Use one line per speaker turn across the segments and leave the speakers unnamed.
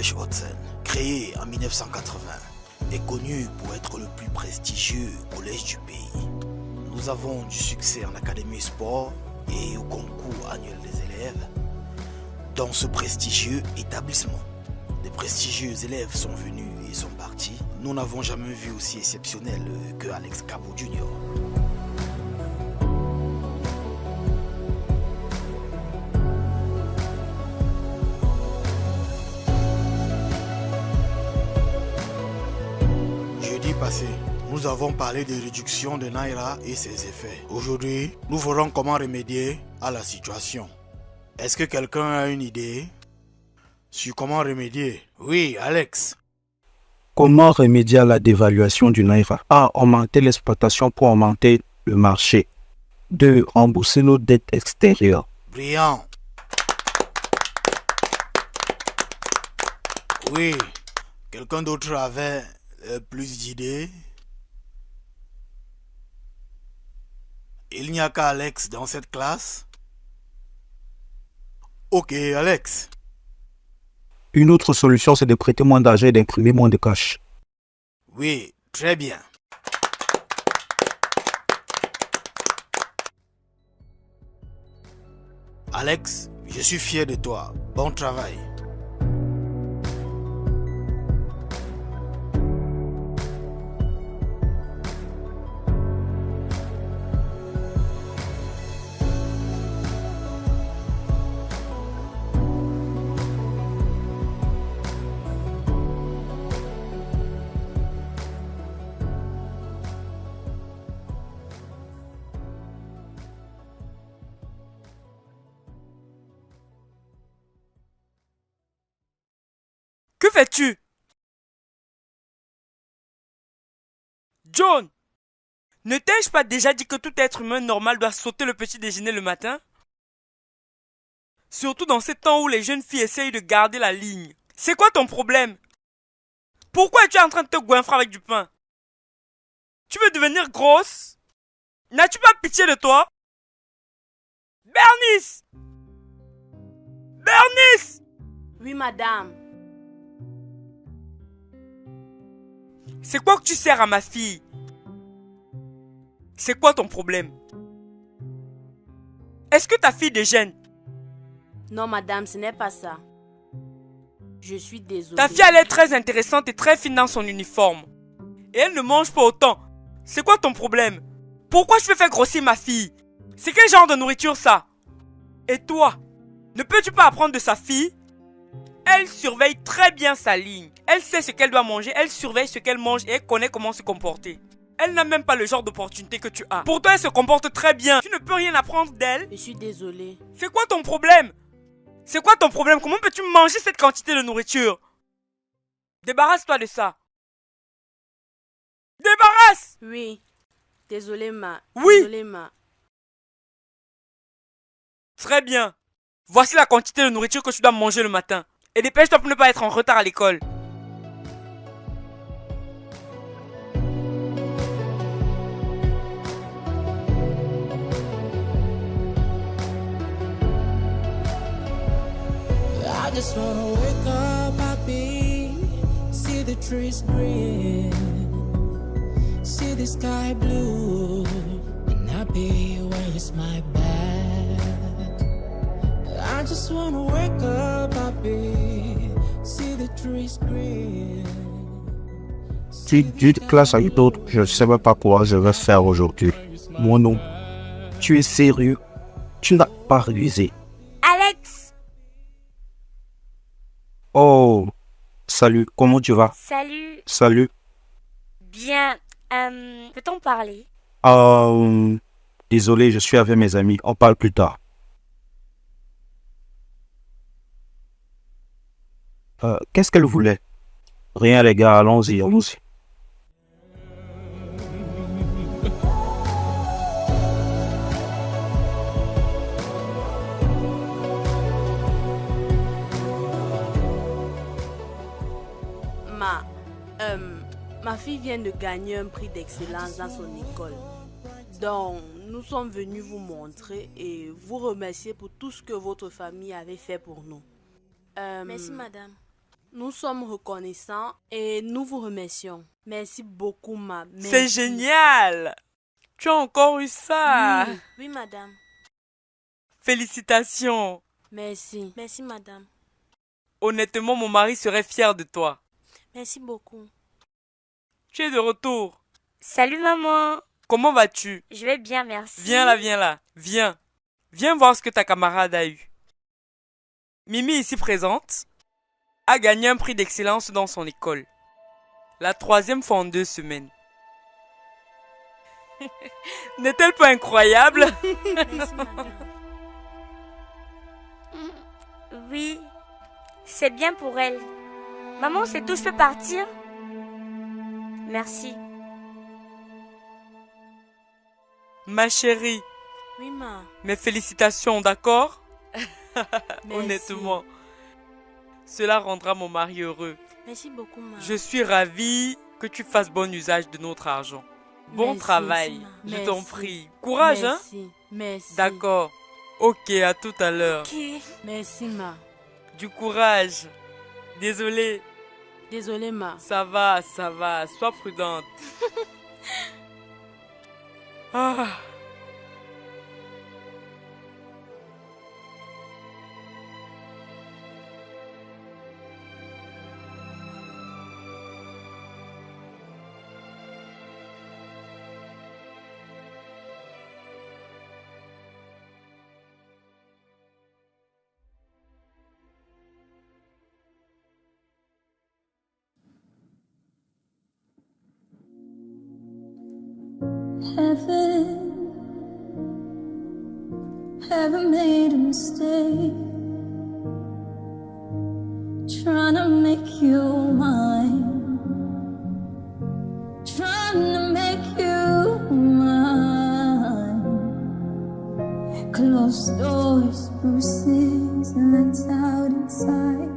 collège Hudson, créé en 1980, est connu pour être le plus prestigieux collège du pays. Nous avons du succès en académie sport et au concours annuel des élèves. Dans ce prestigieux établissement, des prestigieux élèves sont venus et sont partis. Nous n'avons jamais vu aussi exceptionnel que Alex Cabot Jr. Jeudi passé, nous avons parlé de réduction de Naira et ses effets. Aujourd'hui, nous verrons comment remédier à la situation. Est-ce que quelqu'un a une idée sur comment remédier? Oui, Alex.
Comment remédier à la dévaluation du Naira? A. Augmenter l'exploitation pour augmenter le marché. 2. Rembourser nos dettes extérieures.
Brillant. Oui, quelqu'un d'autre avait plus d'idées? Il n'y a qu'Alex dans cette classe? Ok, Alex.
Une autre solution, c'est de prêter moins d'argent et d'imprimer moins de cash.
Oui, très bien. Alex, je suis fier de toi. Bon travail.
Que fais-tu? John, ne t'ai-je pas déjà dit que tout être humain normal doit sauter le petit déjeuner le matin? Surtout dans ces temps où les jeunes filles essayent de garder la ligne. C'est quoi ton problème? Pourquoi es-tu en train de te goinfrer avec du pain? Tu veux devenir grosse? N'as-tu pas pitié de toi? Bernice! Bernice!
Oui, madame.
C'est quoi que tu sers à ma fille? C'est quoi ton problème? Est-ce que ta fille déjeune?
Non, madame, ce n'est pas ça. Je suis désolée.
Ta fille, elle est très intéressante et très fine dans son uniforme. Et elle ne mange pas autant. C'est quoi ton problème? Pourquoi je peux faire grossir ma fille? C'est quel genre de nourriture ça? Et toi, ne peux-tu pas apprendre de sa fille? Elle surveille très bien sa ligne. Elle sait ce qu'elle doit manger, elle surveille ce qu'elle mange et elle connaît comment se comporter. Elle n'a même pas le genre d'opportunité que tu as. Pourtant, elle se comporte très bien. Tu ne peux rien apprendre d'elle?
Je suis désolée.
C'est quoi ton problème? C'est quoi ton problème? Comment peux-tu manger cette quantité de nourriture? Débarrasse-toi de ça. Débarrasse!
Oui. Désolée, ma.
Oui.
Désolée, ma.
Très bien. Voici la quantité de nourriture que tu dois manger le matin. Et dépêche-toi pour ne pas être en retard à l'école.
I just wanna wake up happy, see the trees green, see the sky blue, and happy when you smile back. I just wanna wake up happy, see the trees green.
Tu dis de classe à une autre, je ne sais même pas quoi je vais faire aujourd'hui. Mon nom, tu es sérieux? Tu n'as pas révisé.
Alex!
Oh, salut, comment tu vas?
Salut!
Salut.
Bien, peut-on parler?
Désolé, je suis avec mes amis, on parle plus tard. Qu'est-ce qu'elle voulait? Rien les gars, allons-y, allons-y.
Ma fille vient de gagner un prix d'excellence dans son école. Donc, nous sommes venus vous montrer et vous remercier pour tout ce que votre famille avait fait pour nous.
Merci, madame.
Nous sommes reconnaissants et nous vous remercions. Merci beaucoup, ma. Merci.
C'est génial! Tu as encore eu ça!
Oui, oui, madame.
Félicitations!
Merci. Merci, madame.
Honnêtement, mon mari serait fier de toi.
Merci beaucoup.
Tu es de retour.
Salut maman.
Comment vas-tu?
Je vais bien, merci.
Viens là, viens là. Viens. Viens voir ce que ta camarade a eu. Mimi, ici présente, a gagné un prix d'excellence dans son école. La 3e fois en 2 semaines. N'est-elle pas incroyable?
Merci, madame.
Oui, c'est bien pour elle. Maman, c'est tout, je peux partir? Merci.
Ma chérie,
Oui, ma.
mes félicitations, d'accord?
Merci.
Honnêtement, cela rendra mon mari heureux.
Merci beaucoup, ma.
Je suis ravie que tu fasses bon usage de notre argent. Bon
Merci,
travail,
ma.
je t'en
Merci.
prie. Courage, hein?
Merci. Merci.
D'accord. Ok, à tout à l'heure.
Ok. Merci, ma.
Du courage. Désolée.
Désolée, ma.
Ça va, ça va. Sois prudente. Ah.
Haven't made a mistake trying to make you mine, trying to make you mine. Closed doors, bruises, and lights out inside.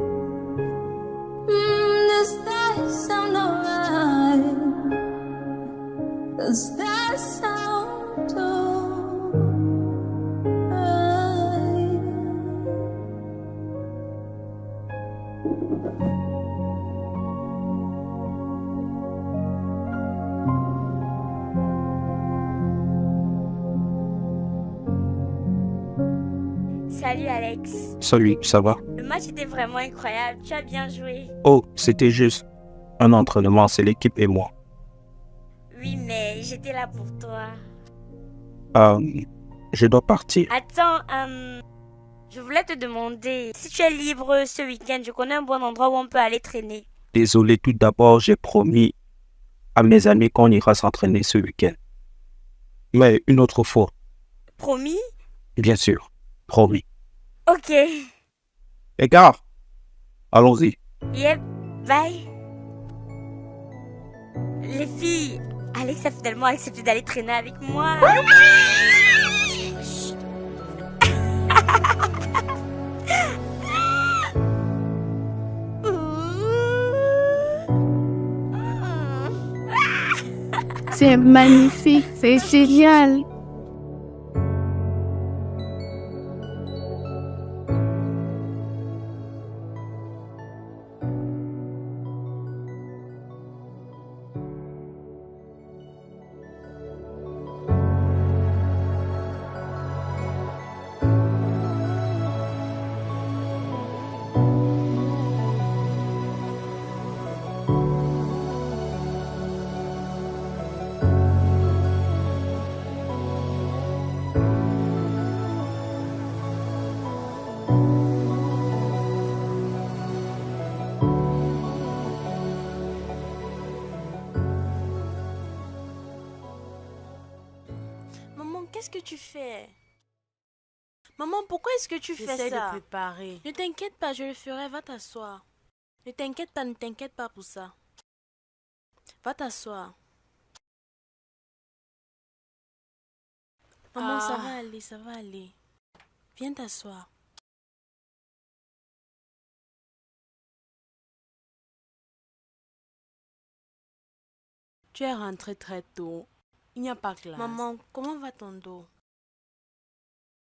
Does that sound alright? Does that sound alright?
Salut Alex.
Salut, ça va?
Le match était vraiment incroyable. Tu as bien joué.
Oh, c'était juste un entraînement, c'est l'équipe et moi.
Oui, mais j'étais là pour toi.
Je dois partir.
Attends, je voulais te demander si tu es libre ce week-end. Je connais un bon endroit où on peut aller traîner.
Désolé, tout d'abord, j'ai promis à mes amis qu'on ira s'entraîner ce week-end. Mais une autre fois,
Promis?
bien sûr, promis.
Ok.
Les gars, allons-y.
Yep, bye. Les filles, Alex a finalement accepté d'aller traîner avec moi.
C'est magnifique, c'est génial.
Maman, qu'est-ce que tu fais? Maman, pourquoi est-ce que tu fais ça?
J'essaie de préparer.
Ne t'inquiète pas, je le ferai. Va t'asseoir. Ne t'inquiète pas pour ça. Va t'asseoir. Maman, ça va aller, ça va aller. Viens t'asseoir.
Tu es rentré très tôt. Il n'y a pas classe.
Maman, comment va ton dos?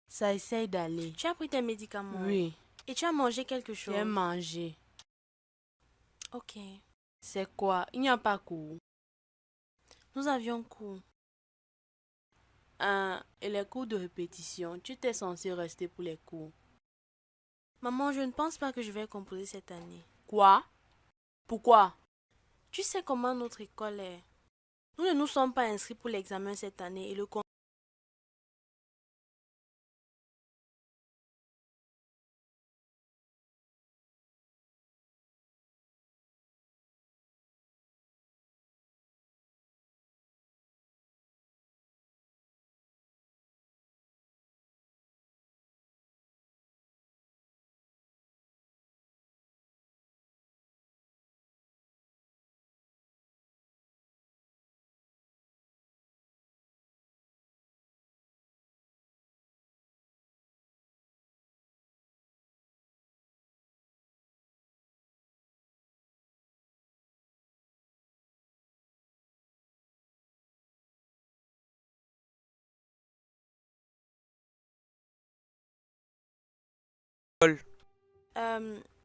Ça essaye d'aller.
Tu as pris tes médicaments?
Oui,
Et tu as mangé quelque chose?
j'ai mangé.
Ok. C'est quoi? Il n'y a pas cours. Nous avions cours. Et les cours de répétition, tu étais censé rester pour les cours. Maman, je ne pense pas que je vais composer cette année. Quoi? Pourquoi? Tu sais comment notre école est. Nous ne nous sommes pas inscrits pour l'examen cette année et le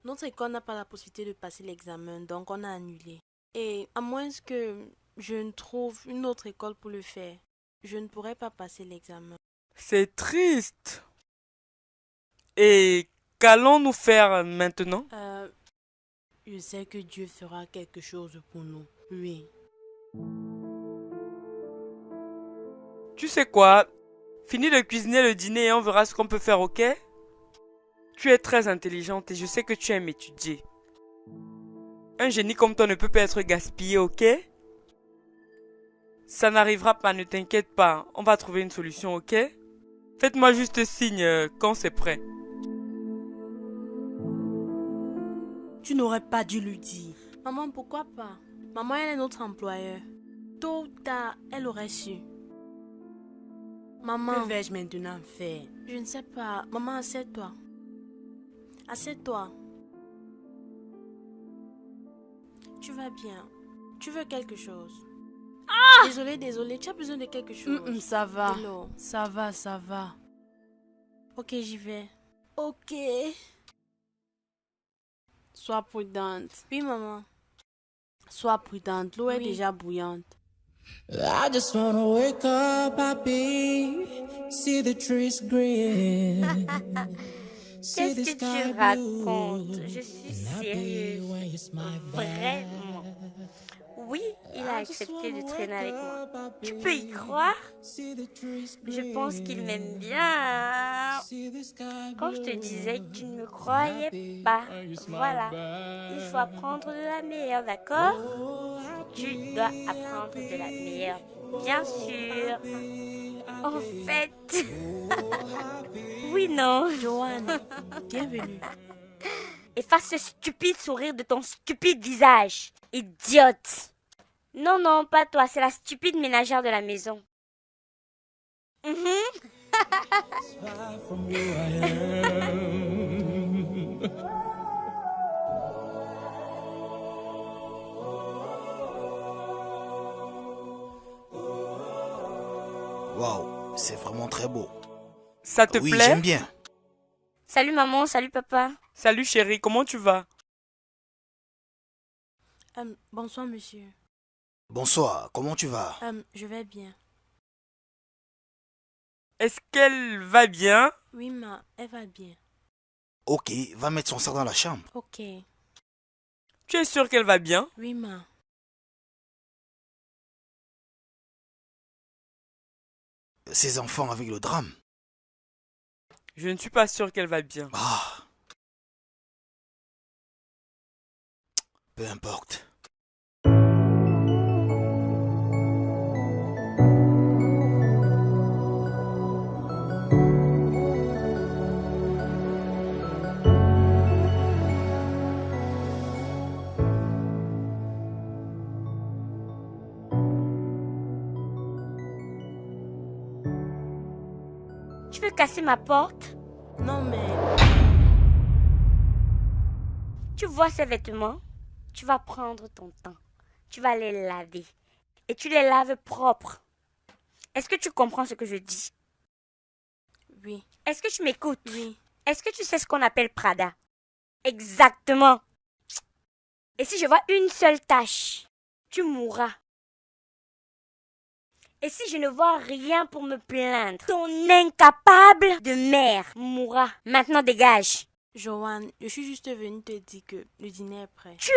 notre école n'a pas la possibilité de passer l'examen, donc on a annulé. Et à moins que je ne trouve une autre école pour le faire, je ne pourrai pas passer l'examen.
C'est triste. Et qu'allons-nous faire maintenant?
Je sais que Dieu fera quelque chose pour nous. Oui.
Tu sais quoi? Finis de cuisiner le dîner et on verra ce qu'on peut faire, ok? Tu es très intelligente et je sais que tu aimes étudier. Un génie comme toi ne peut pas être gaspillé, ok? Ça n'arrivera pas, ne t'inquiète pas. On va trouver une solution, ok? Faites-moi juste signe quand c'est prêt.
Tu n'aurais pas dû lui dire. Maman, pourquoi pas? Maman, elle est notre employeur. Tôt ou tard, elle aurait su. Maman. Que vais-je maintenant faire? Je ne sais pas. Maman, assieds-toi. Assieds-toi. Tu vas bien. Tu veux quelque chose? Ah! Désolée. Tu as besoin de quelque chose? Ça va. Hello. Ça va. Ok, j'y vais. Ok. Sois prudente. Oui, maman. Sois prudente. L'eau est déjà bouillante.
I just wanna wake up happy, see the trees green.
Qu'est-ce que tu racontes? Je suis sérieuse. Vraiment. Oui, il a accepté de traîner avec moi. Tu peux y croire? Je pense qu'il m'aime bien. Quand je te disais que tu ne me croyais pas, voilà. Il faut apprendre de la meilleure, d'accord? Tu dois apprendre de la meilleure, bien sûr. En fait... Oui, non.
Joanne, bienvenue.
Efface ce stupide sourire de ton stupide visage. Idiote. Non, pas toi. C'est la stupide ménagère de la maison.
Waouh, c'est vraiment très beau.
Ça te
Oui,
plaît?
j'aime bien.
Salut maman, salut papa.
Salut chérie, comment tu vas?
Bonsoir, monsieur.
Bonsoir, comment tu vas?
Je vais bien.
Est-ce qu'elle va bien?
Oui, elle va bien.
Ok, va mettre son sac dans la chambre.
Ok.
Tu es sûre qu'elle va bien?
Oui, ma.
Ces enfants avec le drame.
Je ne suis pas sûre qu'elle va bien.
Ah. Peu importe.
Tu veux casser ma porte?
Non, mais...
Tu vois ces vêtements? Tu vas prendre ton temps. Tu vas les laver. Et tu les laves propres. Est-ce que tu comprends ce que je dis?
Oui.
Est-ce que tu m'écoutes?
Oui.
Est-ce que tu sais ce qu'on appelle Prada? Exactement. Et si je vois une seule tache, tu mourras. Et si je ne vois rien pour me plaindre, ton incapable de mère mourra. Maintenant dégage.
Joanne, je suis juste venue te dire que le dîner est prêt.
Tu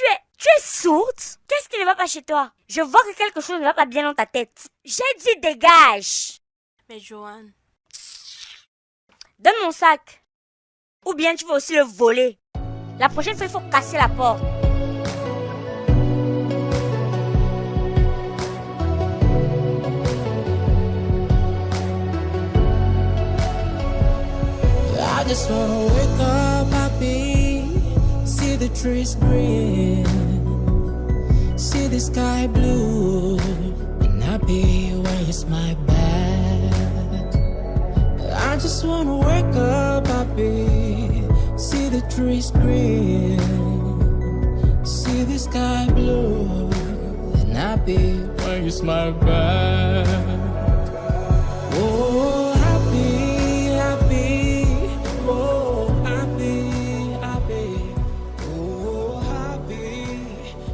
es sourde? Qu'est-ce qui ne va pas chez toi? Je vois que quelque chose ne va pas bien dans ta tête. J'ai dit dégage.
Mais Joanne...
Donne mon sac. Ou bien tu vas aussi le voler. La prochaine fois, il faut casser la porte.
I just wanna wake up happy, see the trees green, see the sky blue, and happy when you smile back. I just wanna wake up happy, see the trees green, see the sky blue, and happy when you smile back. Oh, happy, happy, oh, happy, happy, oh, happy,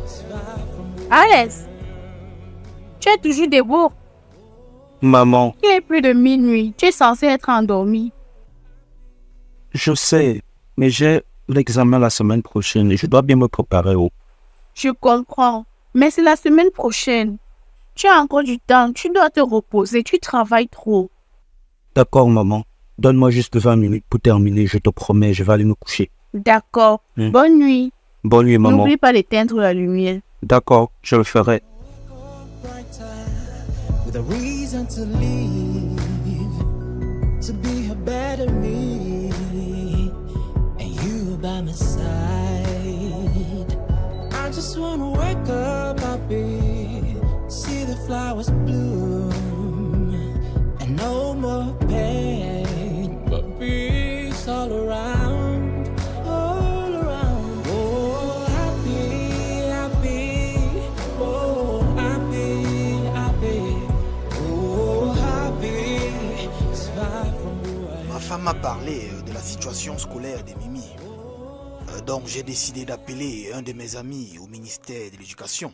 smile from
Alex, tu es toujours debout.
Maman,
Il est plus de minuit. Tu es censé être endormi.
je sais, mais j'ai l'examen la semaine prochaine et je dois bien me préparer.
Je comprends. Mais c'est la semaine prochaine. Tu as encore du temps. Tu dois te reposer. Tu travailles trop.
D'accord, maman. Donne-moi juste 20 minutes pour terminer. Je te promets, je vais aller me coucher.
D'accord. Bonne nuit.
Bonne nuit, maman.
N'oublie pas d'éteindre la lumière.
D'accord, je le ferai.
with a reason to leave, to be a better me, and you by my side. I just wanna wake up happy, see the flowers bloom, and no more pain, but peace all around, all around. Oh, happy, happy, oh, happy, happy, oh, happy, it's far from who I am.
Ma femme m'a parlé de la situation scolaire des Mimi. Donc j'ai décidé d'appeler un de mes amis au ministère de l'Éducation.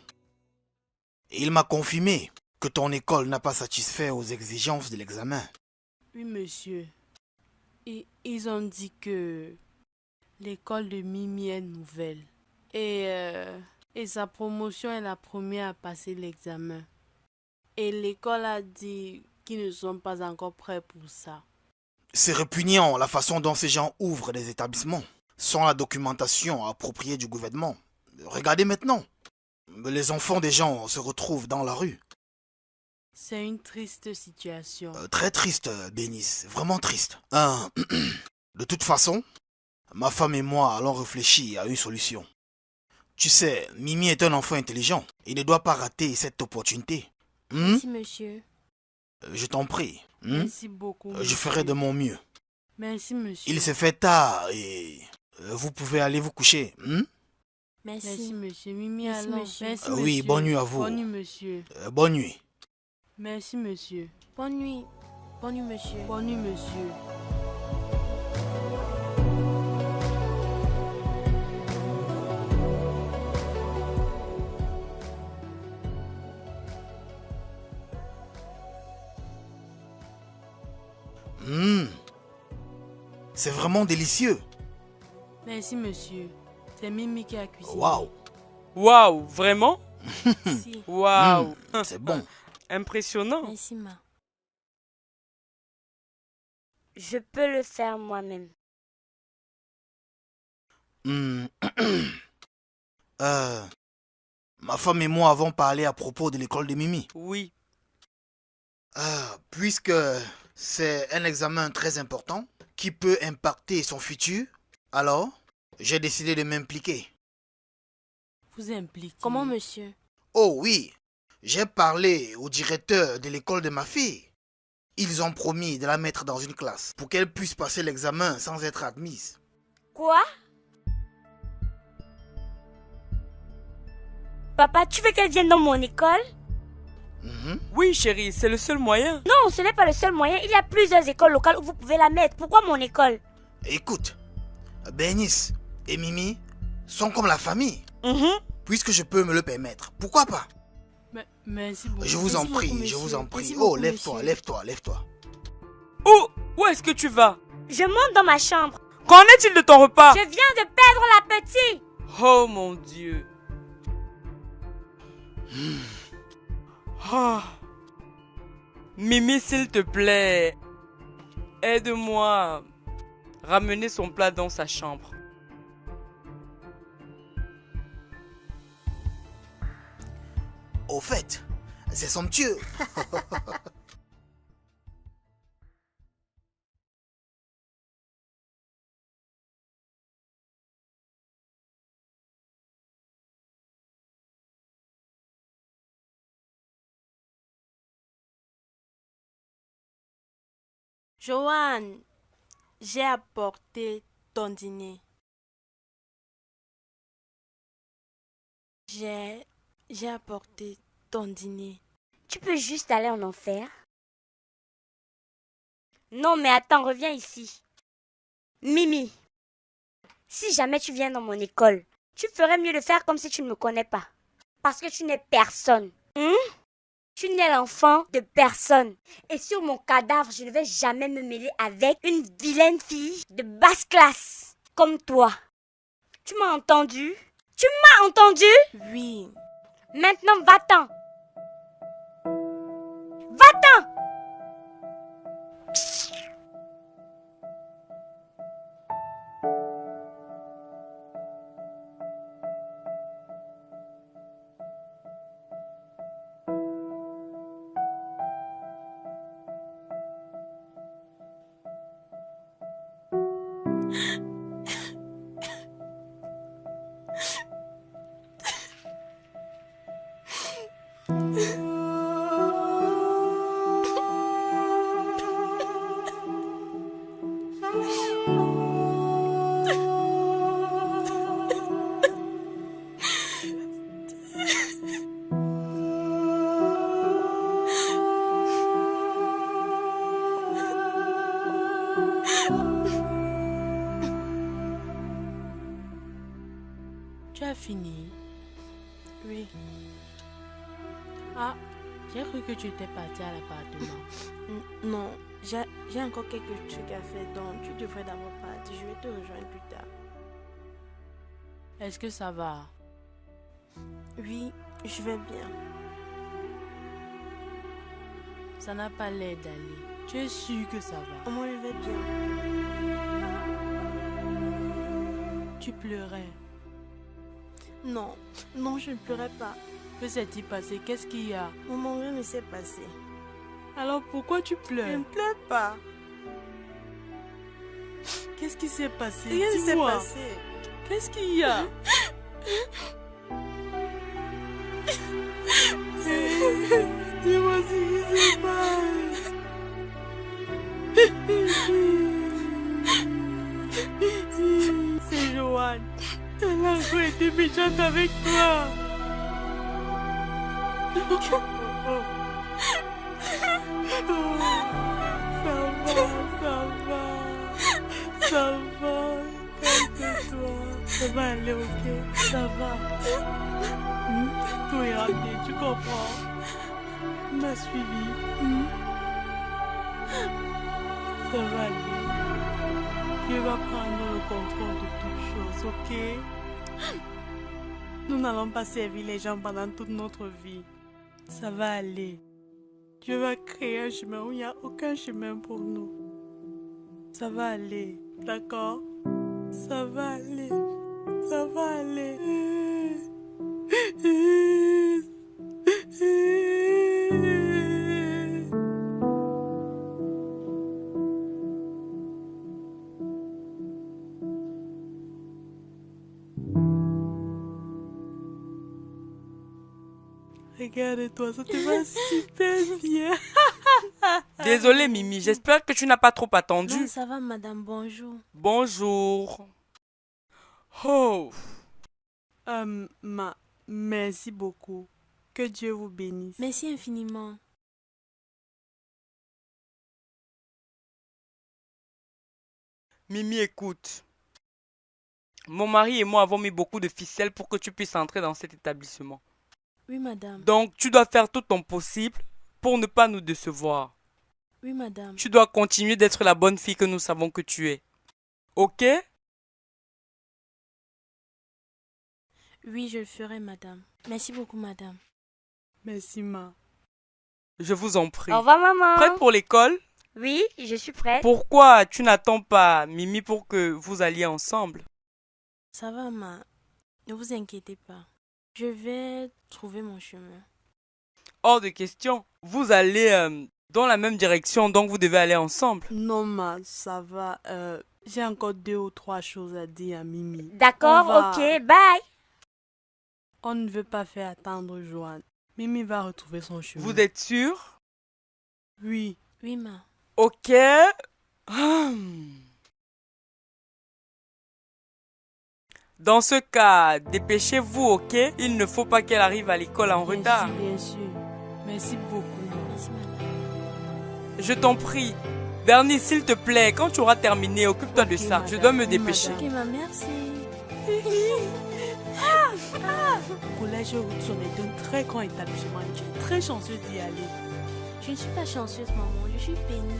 Et il m'a confirmé que ton école n'a pas satisfait aux exigences de l'examen.
Oui, monsieur. Et ils ont dit que l'école de Mimi est nouvelle. Et sa promotion est la première à passer l'examen. Et l'école a dit qu'ils ne sont pas encore prêts pour ça.
C'est répugnant la façon dont ces gens ouvrent des établissements sans la documentation appropriée du gouvernement. Regardez maintenant. Les enfants des gens se retrouvent dans la rue.
C'est une triste situation.
Très triste, Bénice. Vraiment triste. De toute façon, ma femme et moi allons réfléchir à une solution. Tu sais, Mimi est un enfant intelligent. Il ne doit pas rater cette opportunité.
Merci, monsieur.
Je t'en prie.
Merci beaucoup.
Je ferai de mon mieux.
Merci, monsieur.
Il se fait tard et vous pouvez aller vous coucher.
Merci, monsieur. Mimi,
Merci,
allons.
monsieur.
Merci,
Oui,
monsieur.
bonne nuit à vous.
Bonne nuit, monsieur.
Bonne nuit.
Merci, monsieur.
Bonne nuit. Bonne nuit, monsieur.
Bonne nuit, monsieur.
C'est vraiment délicieux.
Merci, monsieur. C'est Mimi qui a cuisiné.
Waouh.
Waouh, vraiment?
Si.
Waouh.
C'est bon.
Impressionnant.
Merci, ma. Je peux le faire moi-même.
Ma femme et moi avons parlé à propos de l'école de Mimi.
Oui.
Puisque c'est un examen très important qui peut impacter son futur, alors j'ai décidé de m'impliquer.
Vous impliquez.
Comment, monsieur?
Oh oui, j'ai parlé au directeur de l'école de ma fille. Ils ont promis de la mettre dans une classe pour qu'elle puisse passer l'examen sans être admise.
Quoi? Papa, tu veux qu'elle vienne dans mon école?
Oui, chérie, c'est le seul moyen.
Non, ce n'est pas le seul moyen. Il y a plusieurs écoles locales où vous pouvez la mettre. Pourquoi mon école?
Écoute, Bénice et Mimi sont comme la famille.
Mhm.
Puisque je peux me le permettre, pourquoi pas?
Merci beaucoup.
Je vous en
Merci beaucoup,
prie, je vous
monsieur.
en prie.
Merci
Oh,
beaucoup,
lève-toi,
monsieur.
lève-toi, lève-toi.
Où est-ce que tu vas?
Je monte dans ma chambre.
Qu'en est-il de ton repas?
Je viens de perdre l'appétit.
Oh mon Dieu. Ah. Mimi, s'il te plaît, aide-moi à ramener son plat dans sa chambre.
Au fait, c'est somptueux.
Joanne, j'ai apporté ton dîner. J'ai apporté ton dîner.
Tu peux juste aller en enfer? Non, mais attends, reviens ici. Mimi, si jamais tu viens dans mon école, tu ferais mieux de faire comme si tu ne me connais pas. Parce que tu n'es personne. Tu n'es l'enfant de personne. Et sur mon cadavre, je ne vais jamais me mêler avec une vilaine fille de basse classe comme toi. Tu m'as entendu? Tu m'as entendu?
Oui.
Maintenant, va-t'en. Va-t'en.
Tu as fini?
Oui.
Ah, j'ai cru que tu étais parti à l'appartement.
Non, j'ai encore quelques trucs à faire, donc tu devrais d'abord partir. Je vais te rejoindre plus tard.
Est-ce que ça va?
Oui, je vais bien.
Ça n'a pas l'air d'aller. Tu es sûr que ça va?
Moi, je vais bien.
Tu pleurais.
Non, non, je ne pleurais pas.
Que s'est-il passé? Qu'est-ce qu'il y a?
Maman, rien ne s'est passé.
Alors pourquoi tu
Je
pleures?
ne pleure pas.
Qu'est-ce qui s'est passé?
Rien ne s'est
Dis-moi.
passé.
Qu'est-ce qu'il y a? Dis-moi ce qui se passe. C'est Joanne. Elle a encore été méchante avec toi. Ça va, calme-toi. Ça va aller, ok? Ça va. Tout ira bien, tu comprends? Tu m'as suivi. Ça va aller. Dieu va prendre le contrôle de toutes choses, ok? Nous n'allons pas servir les gens pendant toute notre vie. Ça va aller. Dieu va créer un chemin où il n'y a aucun chemin pour nous. Ça va aller, d'accord? Ça va aller. Ça va aller. Regarde-toi, ça te va super bien.
Désolée Mimi, j'espère que tu n'as pas trop attendu.
Non, ça va, madame, bonjour.
Bonjour. Oh.
Merci beaucoup. Que Dieu vous bénisse.
Merci infiniment.
Mimi, écoute. Mon mari et moi avons mis beaucoup de ficelles pour que tu puisses entrer dans cet établissement.
Oui, madame.
Donc, tu dois faire tout ton possible pour ne pas nous décevoir.
Oui, madame.
Tu dois continuer d'être la bonne fille que nous savons que tu es. Ok?
Oui, je le ferai, madame. Merci beaucoup, madame.
Merci, ma.
Je vous en prie.
Au revoir, maman.
Prête pour l'école?
Oui, je suis prête.
Pourquoi tu n'attends pas Mimi pour que vous alliez ensemble?
Ça va, ma. Ne vous inquiétez pas. Je vais trouver mon chemin.
Hors de question. Vous allez dans la même direction, donc vous devez aller ensemble.
Non, ma, ça va. J'ai encore 2 ou 3 choses à dire à Mimi.
D'accord, ok, bye.
On ne veut pas faire attendre Joanne. Mimi va retrouver son chemin.
Vous êtes sûr?
Oui.
Oui, ma.
Ok. Dans ce cas, dépêchez-vous, ok? Il ne faut pas qu'elle arrive à l'école en retard.
Bien sûr. Merci beaucoup.
Merci, madame.
Je t'en prie. Bernice, s'il te plaît, quand tu auras terminé, occupe-toi de ça. Je dois me dépêcher.
Ok, ma, merci.
Collège Routson est un très grand établissement et tu es très chanceux d'y aller.
Je ne suis pas chanceuse, maman. Je suis pénie.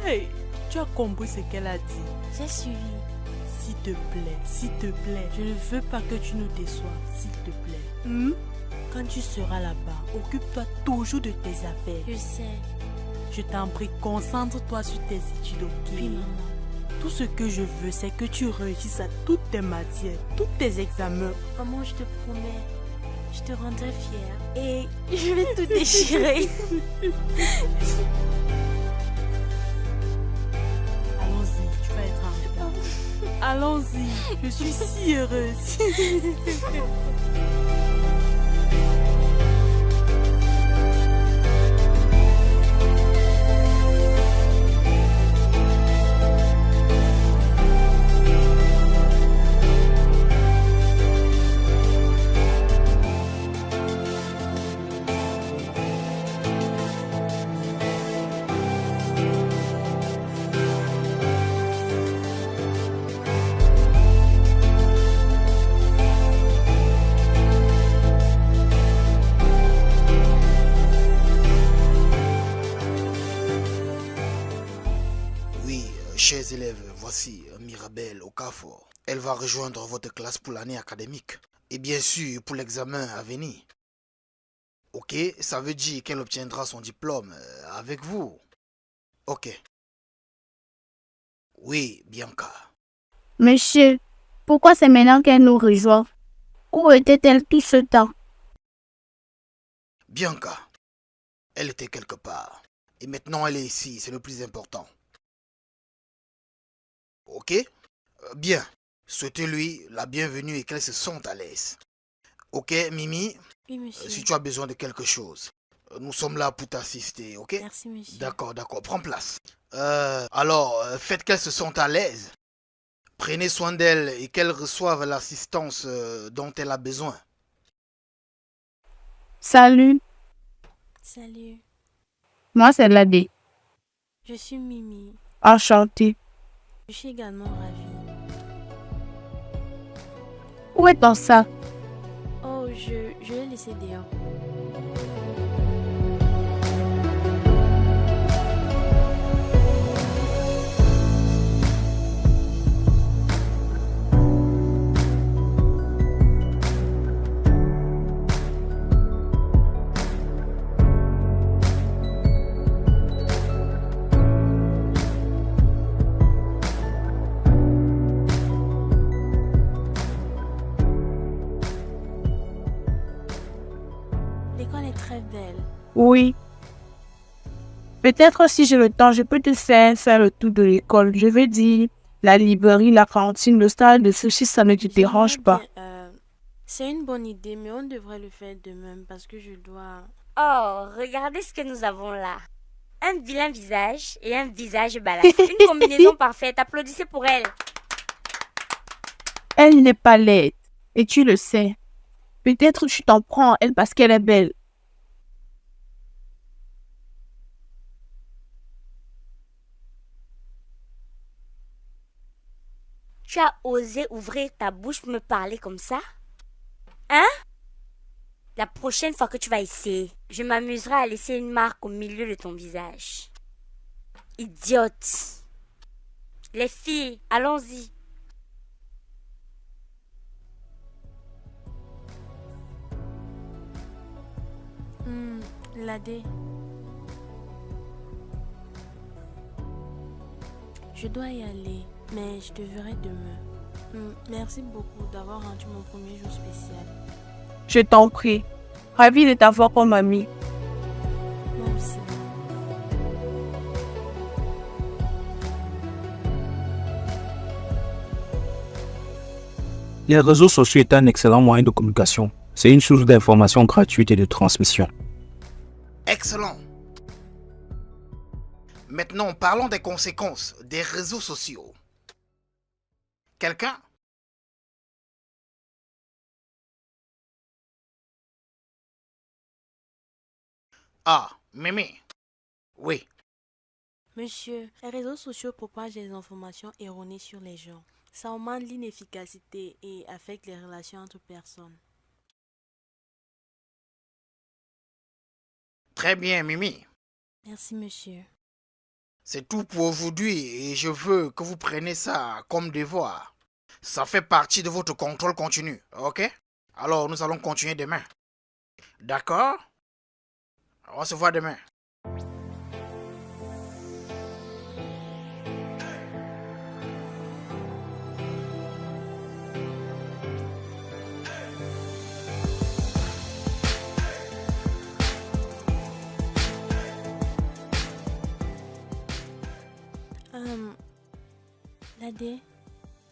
Hey, tu as compris ce qu'elle a dit.
J'ai suivi.
S'il te plaît, je ne veux pas que tu nous déçoives, s'il te plaît. Quand tu seras là-bas, occupe-toi toujours de tes affaires.
Je sais.
Je t'en prie, concentre-toi sur tes études, ok?
Oui, maman.
Tout ce que je veux, c'est que tu réussisses à toutes tes matières, tous tes examens.
Maman, je te promets, je te rendrai fière. Et je vais tout déchirer.
Allons-y, tu vas être en retard. Allons-y, je suis si heureuse.
Chers élèves, voici Mirabelle Okafor. Elle va rejoindre votre classe pour l'année académique. Et bien sûr, pour l'examen à venir. Ok, ça veut dire qu'elle obtiendra son diplôme avec vous. Ok. Oui, Bianca.
Monsieur, pourquoi c'est maintenant qu'elle nous rejoint? Où était-elle tout ce temps?
Bianca. Elle était quelque part. Et maintenant elle est ici, c'est le plus important. Ok? Bien. Souhaitez-lui la bienvenue et qu'elle se sente à l'aise. Ok, Mimi?
Oui, monsieur.
Si tu as besoin de quelque chose, nous sommes là pour t'assister, ok?
Merci, monsieur.
D'accord, prends place. Alors, faites qu'elle se sente à l'aise. Prenez soin d'elle et qu'elle reçoive l'assistance dont elle a besoin.
Salut,
Salut.
moi c'est Ladé.
Je suis Mimi.
Enchantée.
Je suis également ravie.
Où est ton sac?
Oh, je l'ai laissé dehors. L'école est très belle.
Oui. Peut-être si j'ai le temps, je peux te faire le tour de l'école. Je veux dire, la librairie, la cantine, le stade de sushi, ça ne te dérange pas.
C'est une bonne idée, mais on devrait le faire demain parce que je dois...
Oh, regardez ce que nous avons là. Un vilain visage et un visage balafré. Une combinaison parfaite. Applaudissez pour elle.
Elle n'est pas laide. Et tu le sais. Peut-être tu t'en prends à elle parce qu'elle est belle.
Tu as osé ouvrir ta bouche pour me parler comme ça? Hein? La prochaine fois que tu vas essayer, je m'amuserai à laisser une marque au milieu de ton visage. Idiote. Les filles, allons-y.
Ladé. Je dois y aller, mais je te verrai demain. Merci beaucoup d'avoir rendu mon premier jour spécial.
Je t'en prie. Ravi de t'avoir comme ami.
Moi aussi.
Les réseaux sociaux est un excellent moyen de communication. C'est une source d'information gratuite et de transmission.
Excellent. Maintenant, parlons des conséquences des réseaux sociaux. Quelqu'un? Ah, Mimi. Oui.
Monsieur, les réseaux sociaux propagent des informations erronées sur les gens. Ça augmente l'inefficacité et affecte les relations entre personnes.
Très bien, Mimi.
Merci, monsieur.
C'est tout pour aujourd'hui et je veux que vous preniez ça comme devoir. Ça fait partie de votre contrôle continu, ok? Alors, nous allons continuer demain. D'accord? On se voit demain.
Ladé,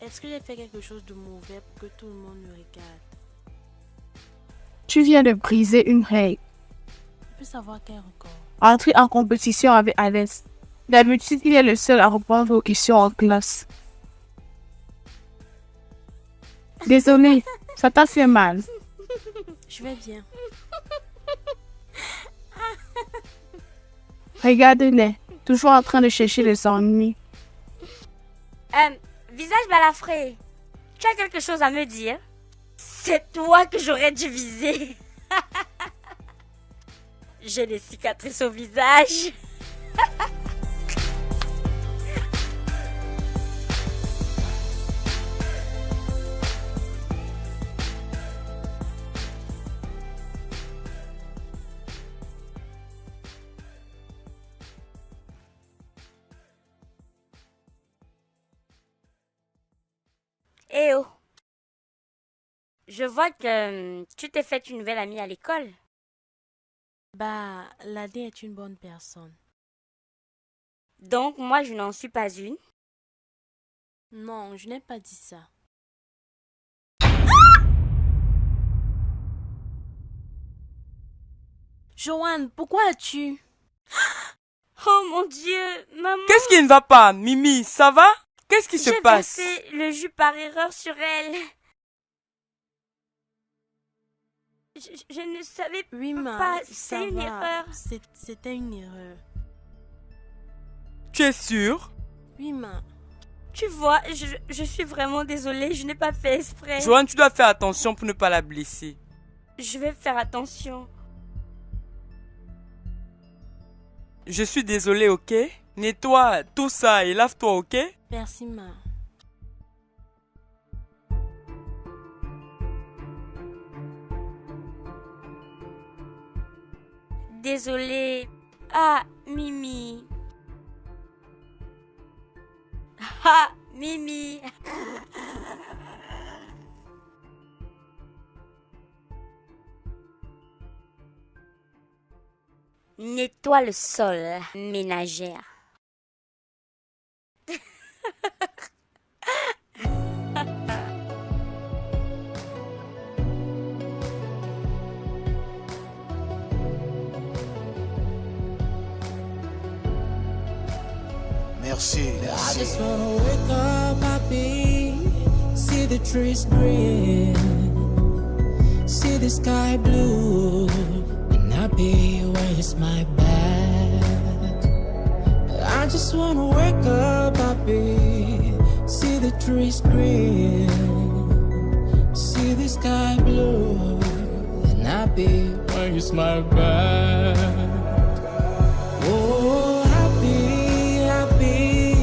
est-ce que j'ai fait quelque chose de mauvais pour que tout le monde me regarde?
Tu viens de briser une règle.
Je peux savoir quel record?
Entrer en compétition avec Alex. D'habitude, il est le seul à répondre aux questions en classe. Désolé, ça t'a fait mal.
Je vais bien.
Regarde-les, toujours en train de chercher les ennuis.
Visage balafré, tu as quelque chose à me dire? C'est toi que j'aurais dû viser. J'ai des cicatrices au visage. Eh oh, je vois que tu t'es fait une nouvelle amie à l'école.
Bah, Ladé est une bonne personne.
Donc moi je n'en suis pas une.
Non, je n'ai pas dit ça. Joanne, pourquoi as-tu...
Oh mon Dieu, maman.
Qu'est-ce qui ne va pas, Mimi? Ça va? Qu'est-ce qui se passe?
J'ai versé le jus par erreur sur elle. Je ne savais pas. C'est une erreur.
C'était une erreur.
Tu es sûre?
Oui, ma.
Tu vois, je suis vraiment désolée. Je n'ai pas fait exprès.
Joanne, tu dois faire attention pour ne pas la blesser.
Je vais faire attention.
Je suis désolée, ok? Nettoie tout ça et lave-toi, ok?
Merci, ma.
Désolée. Ah, Mimi. Ah, Mimi. Nettoie le sol, ménagère.
Merci.
I just wanna wake up happy, see the trees green, see the sky blue, and happy when you smile back. I just wanna wake up happy, see the trees green, see the sky blue, and happy when you smile back. Oh, happy, happy,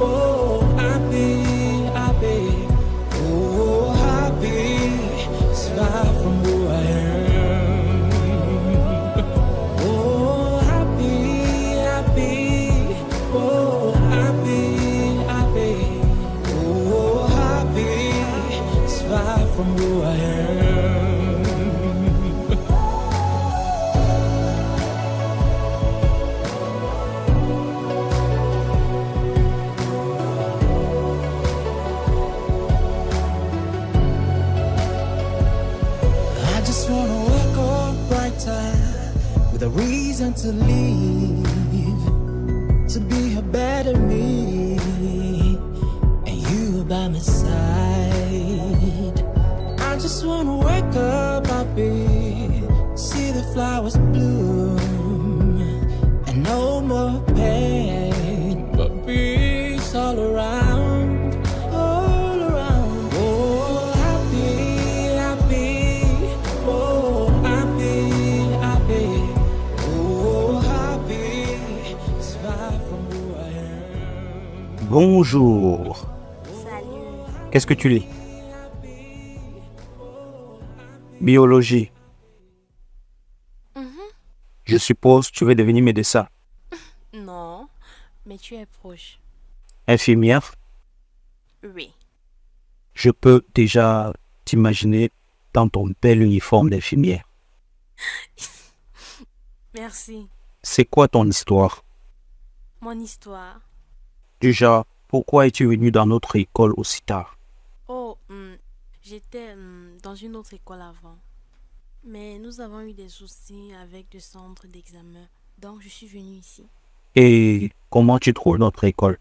oh, happy, happy, oh, happy, it's far from who I am. Oh, happy, happy, oh, happy, happy, oh, happy, it's far from who I am. I just wanna wake up brighter with a reason to leave, to be a better me, and you by my side. I just wanna wake up happy, see the flowers bloom, and no more pain, but peace all around, all around. Oh, happy, happy, oh, happy, happy, oh, happy, it's far from who I am.
Bonjour.
Salut.
Qu'est-ce que tu lis? Biologie. Je suppose que tu veux devenir médecin.
Non, mais tu es proche.
Infirmière.
Oui.
Je peux déjà t'imaginer dans ton bel uniforme d'infirmière.
Merci.
C'est quoi ton histoire?
Mon histoire.
Déjà, pourquoi es-tu venu dans notre école aussi tard?
Oh, j'étais dans une autre école avant. Mais nous avons eu des soucis avec le centre d'examen. Donc, je suis venue ici.
Et comment tu trouves notre école?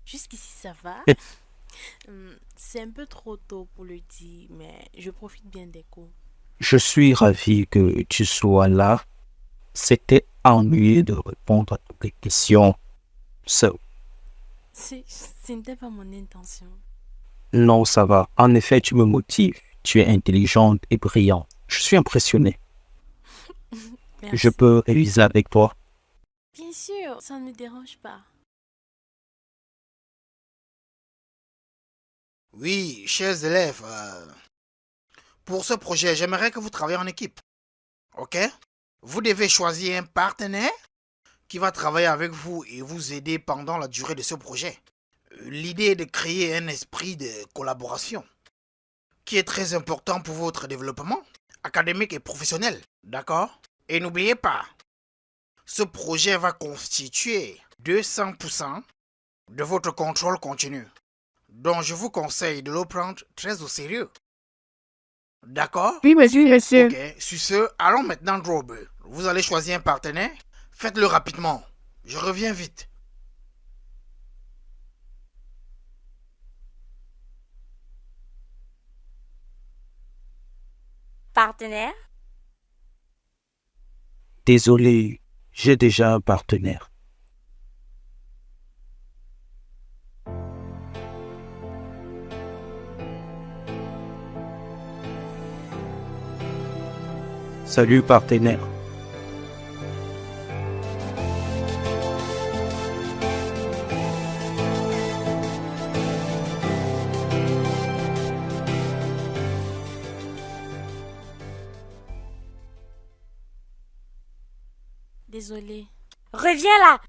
Jusqu'ici, ça va. C'est un peu trop tôt pour le dire, mais je profite bien des cours.
Je suis ravi que tu sois là. C'était ennuyeux de répondre à toutes les questions. So,
Ce n'était pas mon intention.
non, ça va. En effet, tu me motives. Tu es intelligente et brillante. Je suis impressionné.
Merci.
Je peux réviser avec toi?
Bien sûr, ça ne me dérange pas.
Oui, chers élèves, pour ce projet, j'aimerais que vous travaillez en équipe. Ok? Vous devez choisir un partenaire qui va travailler avec vous et vous aider pendant la durée de ce projet. L'idée est de créer un esprit de collaboration qui est très important pour votre développement académique et professionnel. D'accord? Et n'oubliez pas, ce projet va constituer 200% de votre contrôle continu. Donc, je vous conseille de le prendre très au sérieux. D'accord?
Oui, monsieur.
Ok, sur ce, allons maintenant droit au but. Vous allez choisir un partenaire. Faites-le rapidement. Je reviens vite.
Partenaire?
Désolé, j'ai déjà un partenaire. Salut, partenaire.
Désolée.
Reviens là.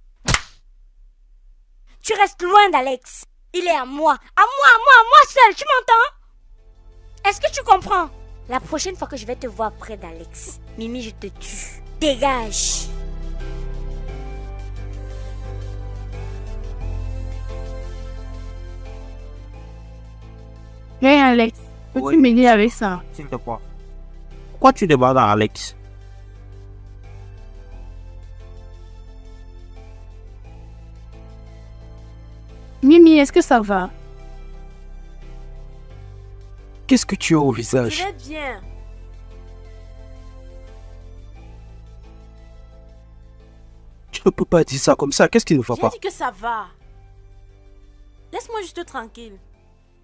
Tu restes loin d'Alex. Il est à moi. À moi seul. Tu m'entends? Est-ce que tu comprends? La prochaine fois que je vais te voir près d'Alex, Mimi, je te tue. Dégage.
Hey Alex, peux-tu
Oui.
m'aider avec ça?
S'il te plaît. Pourquoi tu demandes à Alex?
Mimi, est-ce que ça va?
Qu'est-ce que tu as au
Je
visage?
vais bien.
Tu ne peux pas dire ça comme ça. Qu'est-ce qui ne va
J'ai
pas?
dit que ça va. Laisse-moi juste tranquille.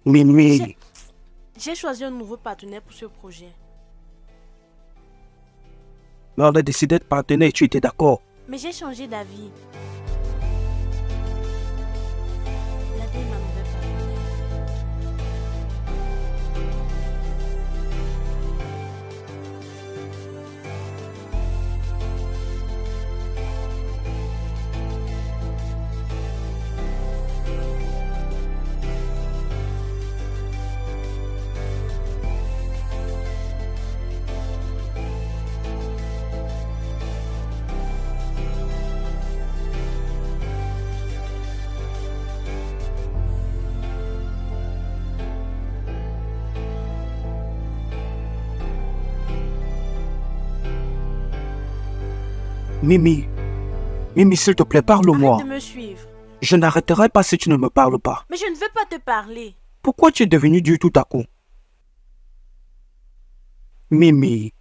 Mimi,
J'ai choisi un nouveau partenaire pour ce projet.
mais on a décidé de partenaire, tu étais d'accord.
Mais j'ai changé d'avis. L'Adé est ma nouvelle partenaire.
Mimi, Mimi, s'il te plaît, parle-moi.
Arrête de me suivre.
Je n'arrêterai pas si tu ne me parles pas.
Mais je ne veux pas te parler.
Pourquoi tu es devenu dur tout à coup? Mimi,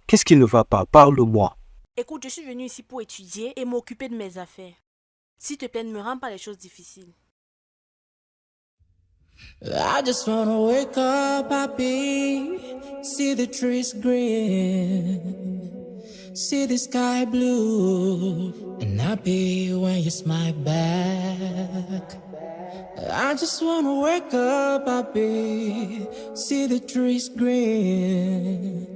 qu'est-ce qui ne va pas? Parle-moi.
Écoute, je suis venue ici pour étudier et m'occuper de mes affaires. S'il te plaît, ne me rends pas les choses difficiles.
I just wanna wake up happy, see the trees green, see the sky blue, and happy when you smile back. I just wanna wake up happy, see the trees green,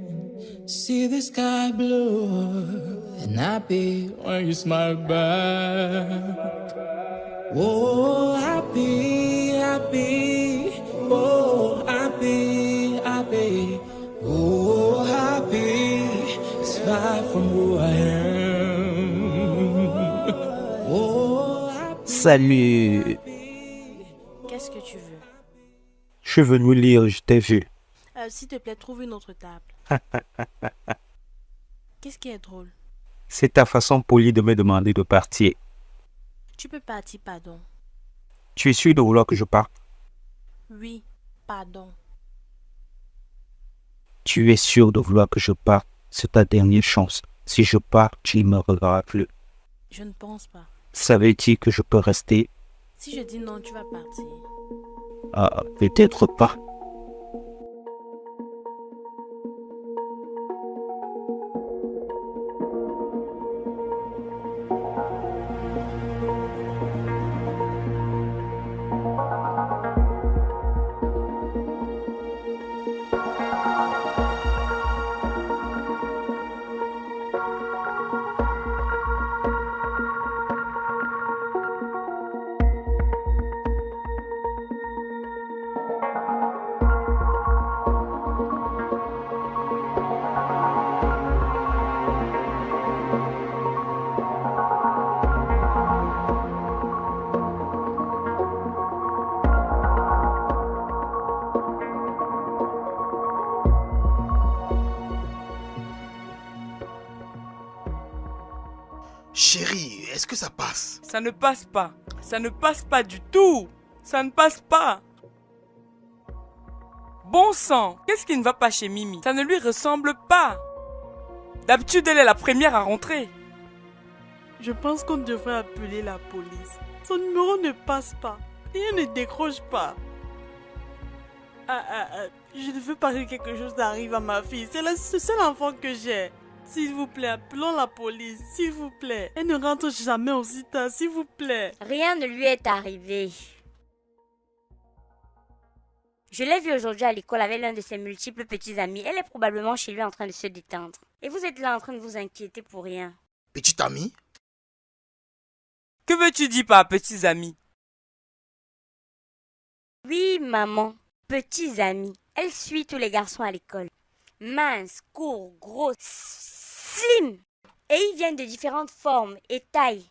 see the sky blue, and happy when you smile back. Oh, happy, happy, oh, happy, happy, oh, happy, it's far from who I am. Oh, happy.
Salut.
Qu'est-ce que tu veux?
Je suis venu lire, je t'ai vu.
S'il te plaît, trouve une autre table. Qu'est-ce qui est drôle?
C'est ta façon polie de me demander de partir.
Tu peux partir, pardon.
Tu es sûr de vouloir que je parte?
Oui, pardon.
Tu es sûr de vouloir que je parte? C'est ta dernière chance. Si je pars, tu ne me reverras plus.
Je ne pense pas.
Ça veut dire que je peux rester?
Si je dis non, tu vas partir.
Ah, peut-être pas.
Chérie, est-ce que ça passe?
Ça ne passe pas. Ça ne passe pas du tout. Ça ne passe pas. Bon sang, qu'est-ce qui ne va pas chez Mimi? Ça ne lui ressemble pas. D'habitude, elle est la première à rentrer.
Je pense qu'on devrait appeler la police. Son numéro ne passe pas. Et elle ne décroche pas. Je ne veux pas que quelque chose arrive à ma fille. C'est le seul enfant que j'ai. S'il vous plaît, appelons la police. S'il vous plaît. Elle ne rentre jamais aussi tard. S'il vous plaît.
Rien ne lui est arrivé. Je l'ai vue aujourd'hui à l'école avec l'un de ses multiples petits amis. Elle est probablement chez lui en train de se détendre. Et vous êtes là en train de vous inquiéter pour rien.
Petit ami?
Que veux-tu dire par petits amis?
Oui, maman. Petits amis. Elle suit tous les garçons à l'école. Mince, court, gros, slim. Et ils viennent de différentes formes et tailles.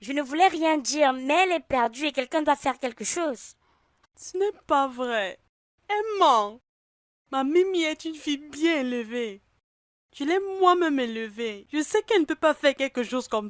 Je ne voulais rien dire, mais elle est perdue et quelqu'un doit faire quelque chose.
Ce n'est pas vrai. Elle ment. Ma Mimi est une fille bien élevée. Je l'ai moi-même élevée. Je sais qu'elle ne peut pas faire quelque chose comme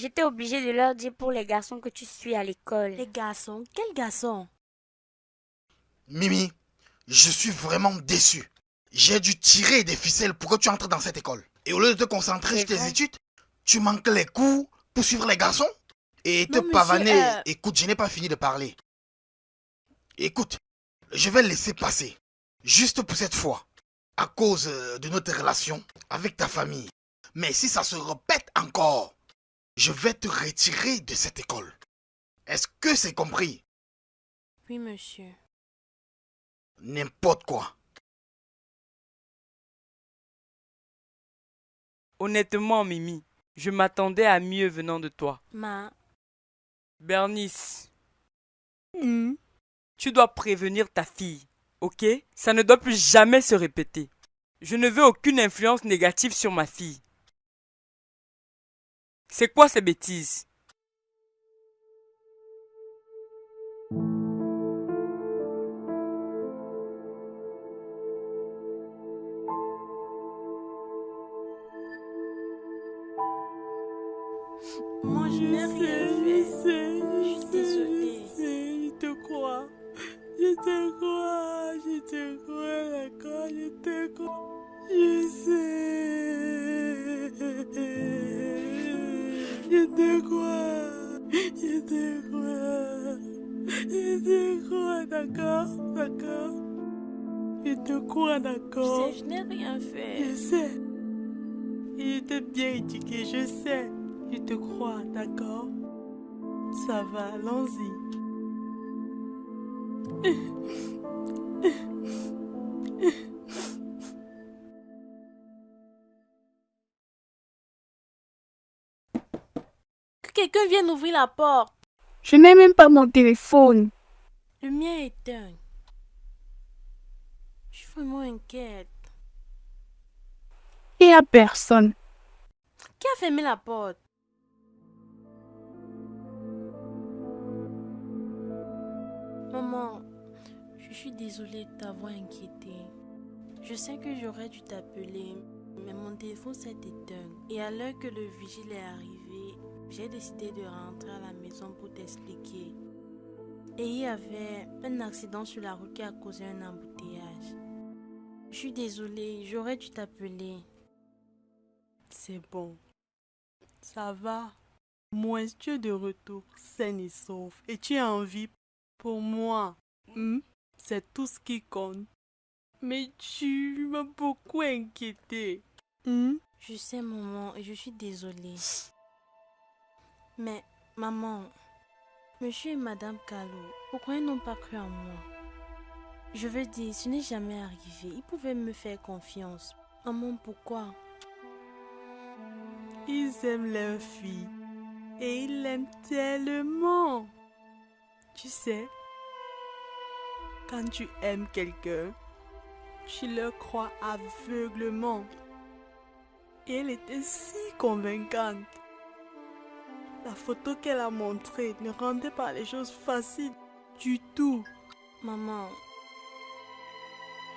J'étais obligée de leur dire pour les garçons que tu suis à l'école.
Les garçons? Quels garçons?
Mimi, je suis vraiment déçu. J'ai dû tirer des ficelles pour que tu entres dans cette école. Et au lieu de te concentrer sur tes études, tu manques les cours pour suivre les garçons et te pavaner. Écoute, je n'ai pas fini de parler. Écoute, je vais laisser passer. Juste pour cette fois. À cause de notre relation avec ta famille. Mais si ça se répète encore, je vais te retirer de cette école. Est-ce que c'est compris?
Oui, monsieur.
N'importe quoi.
Honnêtement, Mimi, je m'attendais à mieux venant de toi. Bernice, tu dois prévenir ta fille, ok? Ça ne doit plus jamais se répéter. Je ne veux aucune influence négative sur ma fille. C'est quoi ces bêtises?
Moi, je n'ai rien fait.
Je suis désolée. Je te crois. Je te crois. Je te crois, d'accord? Je te crois. Je sais. Je te crois. Je te crois. Je te crois, d'accord? D'accord? Je te crois, d'accord?
Je sais, je n'ai rien fait.
Je sais. Et je t'ai bien éduqué, je sais. Je te crois, d'accord? Ça va, allons-y.
Que quelqu'un vienne ouvrir la porte.
Je n'ai même pas mon téléphone.
Le mien est éteint. Je suis vraiment inquiète.
Il n'y a personne.
Qui a fermé la porte? Maman, je suis désolée de t'avoir inquiété. Je sais que j'aurais dû t'appeler, mais mon téléphone s'est éteint. Et à l'heure que le vigile est arrivé, j'ai décidé de rentrer à la maison pour t'expliquer. Et il y avait un accident sur la route qui a causé un embouteillage. Je suis désolée, j'aurais dû t'appeler.
C'est bon. Ça va. Moins tu es de retour, sain et sauf. Et tu as envie pour moi. C'est tout ce qui compte. Mais tu m'as beaucoup inquiété.
Je sais, maman, et je suis désolée. Mais, maman, monsieur et madame Calo, pourquoi ils n'ont pas cru en moi? Je veux dire, ce n'est jamais arrivé. Ils pouvaient me faire confiance. Maman, pourquoi?
Ils aiment leur fille. Et ils l'aiment tellement. Tu sais, quand tu aimes quelqu'un, tu leur crois aveuglement. Et elle était si convaincante. La photo qu'elle a montrée ne rendait pas les choses faciles du tout.
Maman,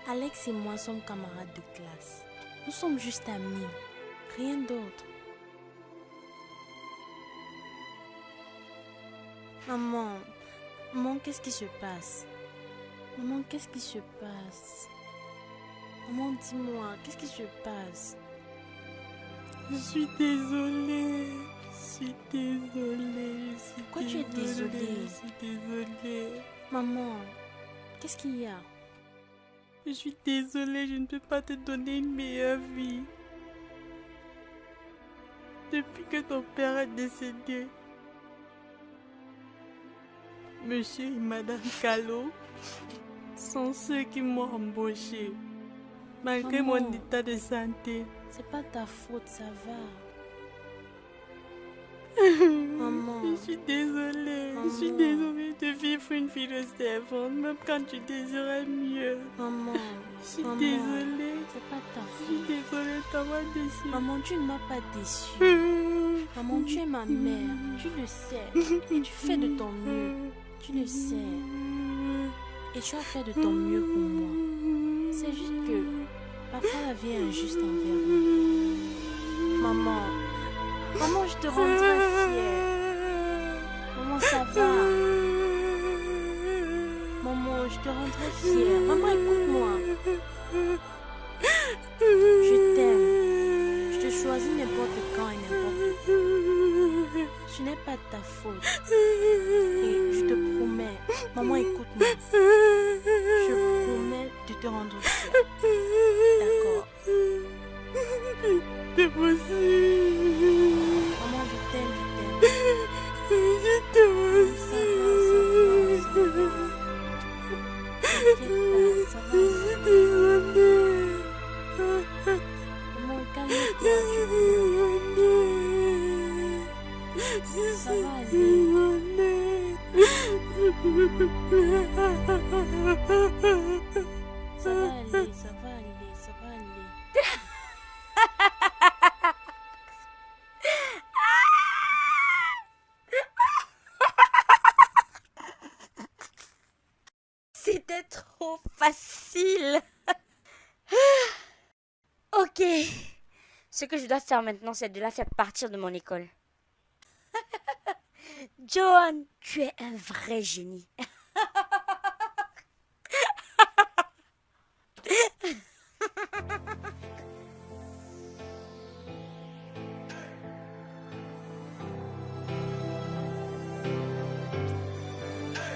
Alex et moi sommes camarades de classe. Nous sommes juste amis, rien d'autre. Maman, qu'est-ce qui se passe? Maman, qu'est-ce qui se passe? Maman, dis-moi, qu'est-ce qui se passe?
Je suis désolée. Je suis désolée.
Pourquoi tu es désolée?
Je suis désolée.
Maman, qu'est-ce qu'il y a?
Je suis désolée, je ne peux pas te donner une meilleure vie. Depuis que ton père est décédé, monsieur et madame Calo sont ceux qui m'ont embauché. Malgré mon état de santé.
C'est pas ta faute, ça va. Maman.
Je suis désolée. Je suis désolée de vivre une vie de servante, même quand tu désirais mieux.
Maman.
Je suis désolée.
C'est pas ta faute.
Je suis désolée de t'avoir déçue.
Maman, tu ne m'as pas déçue. Maman, tu es ma mère. Tu le sais. Et tu fais de ton mieux. Tu le sais. Et tu as fait de ton mieux pour moi. C'est juste que parfois la vie est injuste envers nous. Maman, Maman, je te rendrai fière. Maman, ça va. Maman, je te rendrai fière. Maman, écoute-moi. Je t'aime. Je te choisis n'importe quand et n'importe où. Ce n'est pas de ta faute. Et je te promets. Maman, écoute-moi. Je promets de te rendre fière. D'accord.
C'est possible.
Maman, je t'aime.
Je t'aime aussi.
T'inquiète pas, ça va aller. Maman, calme-toi. Ça va aller. Ça va aller, ça va aller, ça va aller.
C'était trop facile. Ok. Ce que je dois faire maintenant, c'est de la faire partir de mon école. John, tu es un vrai génie.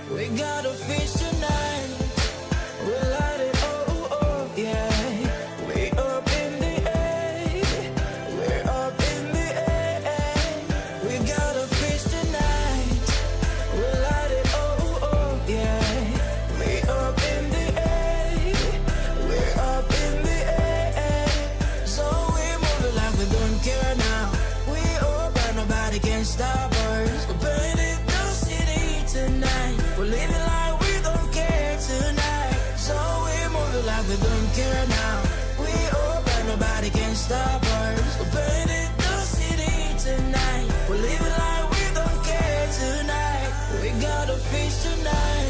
We got a fish tonight. We'll light it, oh, oh, yeah. We up in the air. We're up in the air. We got a fish tonight. We'll light it, oh, oh, yeah. We up in the air. We're up in the air. So we move it like we don't care now. We open, nobody can stop us. We're burning the city tonight. We're living like we don't care tonight. So we move it like we don't care now. We open, nobody can stop us. We're burning the city tonight. We're living like we don't care tonight. We got a fish tonight.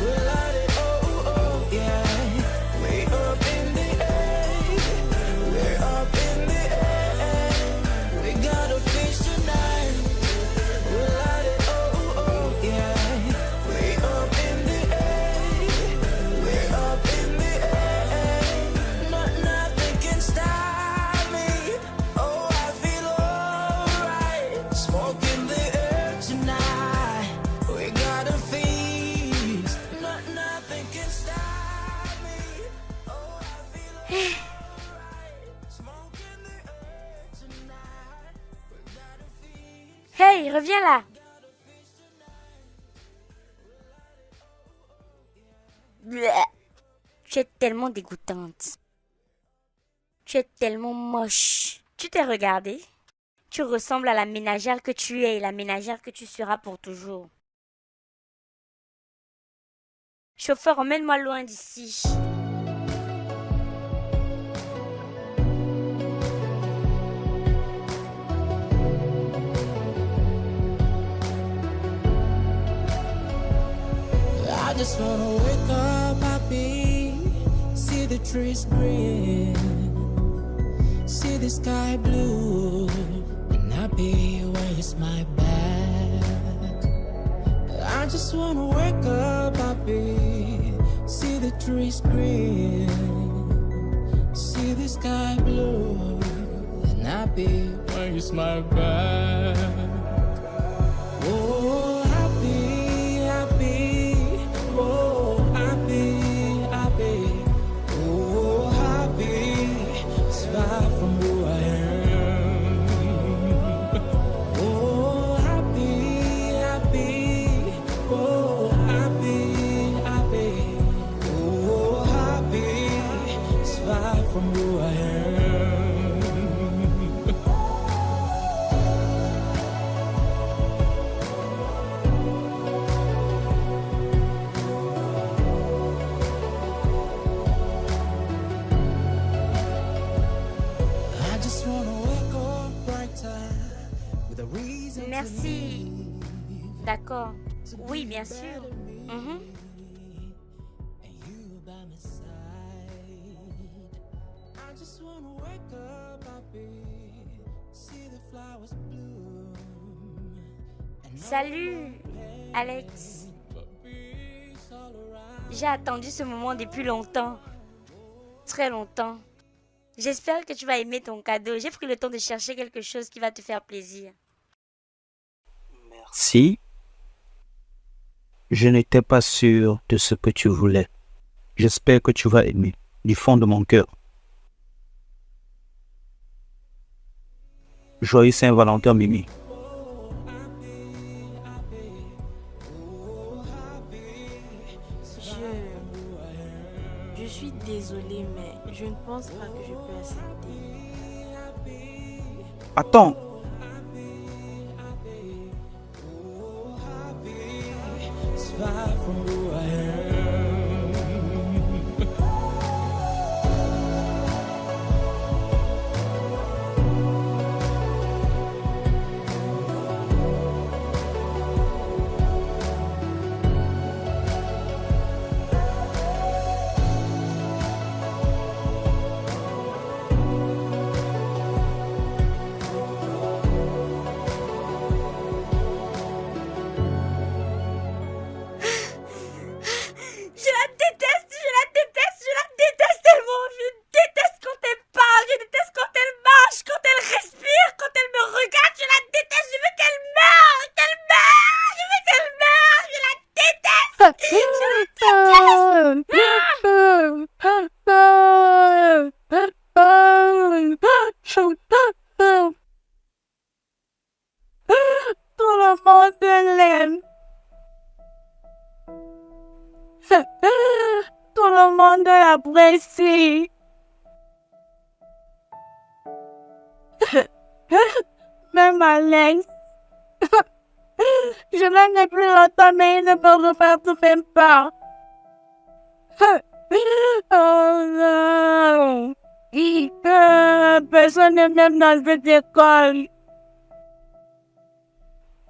We'll light it, oh, oh, yeah. We up in the air. We're up in the air. We got a fish tonight. We'll light it, oh, oh, yeah. We up in the air. We're up in the air. Nothing can stop me. Oh, I feel alright. Smoke in the air tonight. We got a feast. Nothing can stop me. Oh, I feel alright. Smoke in the air tonight. We got a feast.
Hey, reviens là. Bleh. Tu es tellement dégoûtante. Tu es tellement moche. Tu t'es regardée? Tu ressembles à la ménagère que tu es et la ménagère que tu seras pour toujours. Chauffeur, emmène-moi loin d'ici.
I just wanna wake up happy, see the trees green, see the sky blue, and happy when you smile back. I just wanna wake up happy, see the trees green, see the sky blue, and happy when you smile back. Oh, happy, happy. Oh, happy, happy. Oh, happy. It's far from who I am. Oh, happy, happy. Oh, happy, happy. Oh, happy. It's far from who I am. I just wanna wake up brighter with a reason to
Merci.
live.
D'accord. Oui, bien sûr. Mhm.
And you by my side. I just wanna wake up happy, see the
Salut, Alex. J'ai attendu ce moment depuis longtemps. Très longtemps. J'espère que tu vas aimer ton cadeau. J'ai pris le temps de chercher quelque chose qui va te faire plaisir.
Merci. Je n'étais pas sûr de ce que tu voulais. J'espère que tu vas aimer, du fond de mon cœur. Joyeux Saint-Valentin, Mimi.
Je suis désolée, mais je ne pense pas que je peux accepter.
Attends.
Tout le monde l'aime. Tout le monde l'apprécie. Même Alex. Je l'aime depuis longtemps, mais il ne me regarde même pas. Oh non. Personne ne m'aime dans cette école.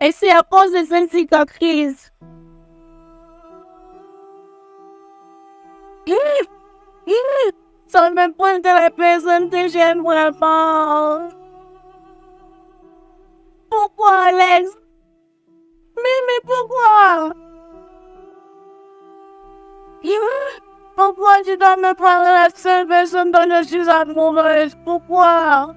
Et c'est à cause de cette cicatrice. Ça me pointe de la personne que j'aime vraiment. Pourquoi, Alex? Mais pourquoi? Pourquoi tu dois me prendre la seule personne dont je suis amoureuse? Pourquoi?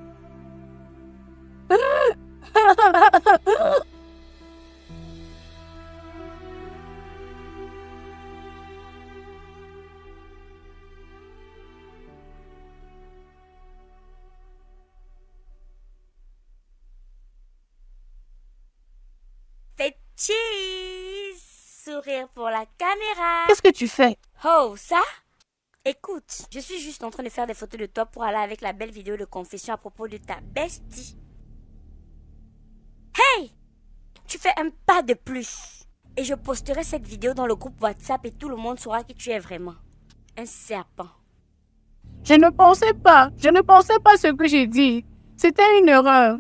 Fais cheese! Sourire pour la caméra.
Qu'est-ce que tu fais?
Oh, ça? Écoute, je suis juste en train de faire des photos de toi pour aller avec la belle vidéo de confession à propos de ta bestie. Hey! Tu fais un pas de plus. Et je posterai cette vidéo dans le groupe WhatsApp et tout le monde saura qui tu es vraiment. Un serpent.
Je ne pensais pas ce que j'ai dit. C'était une erreur.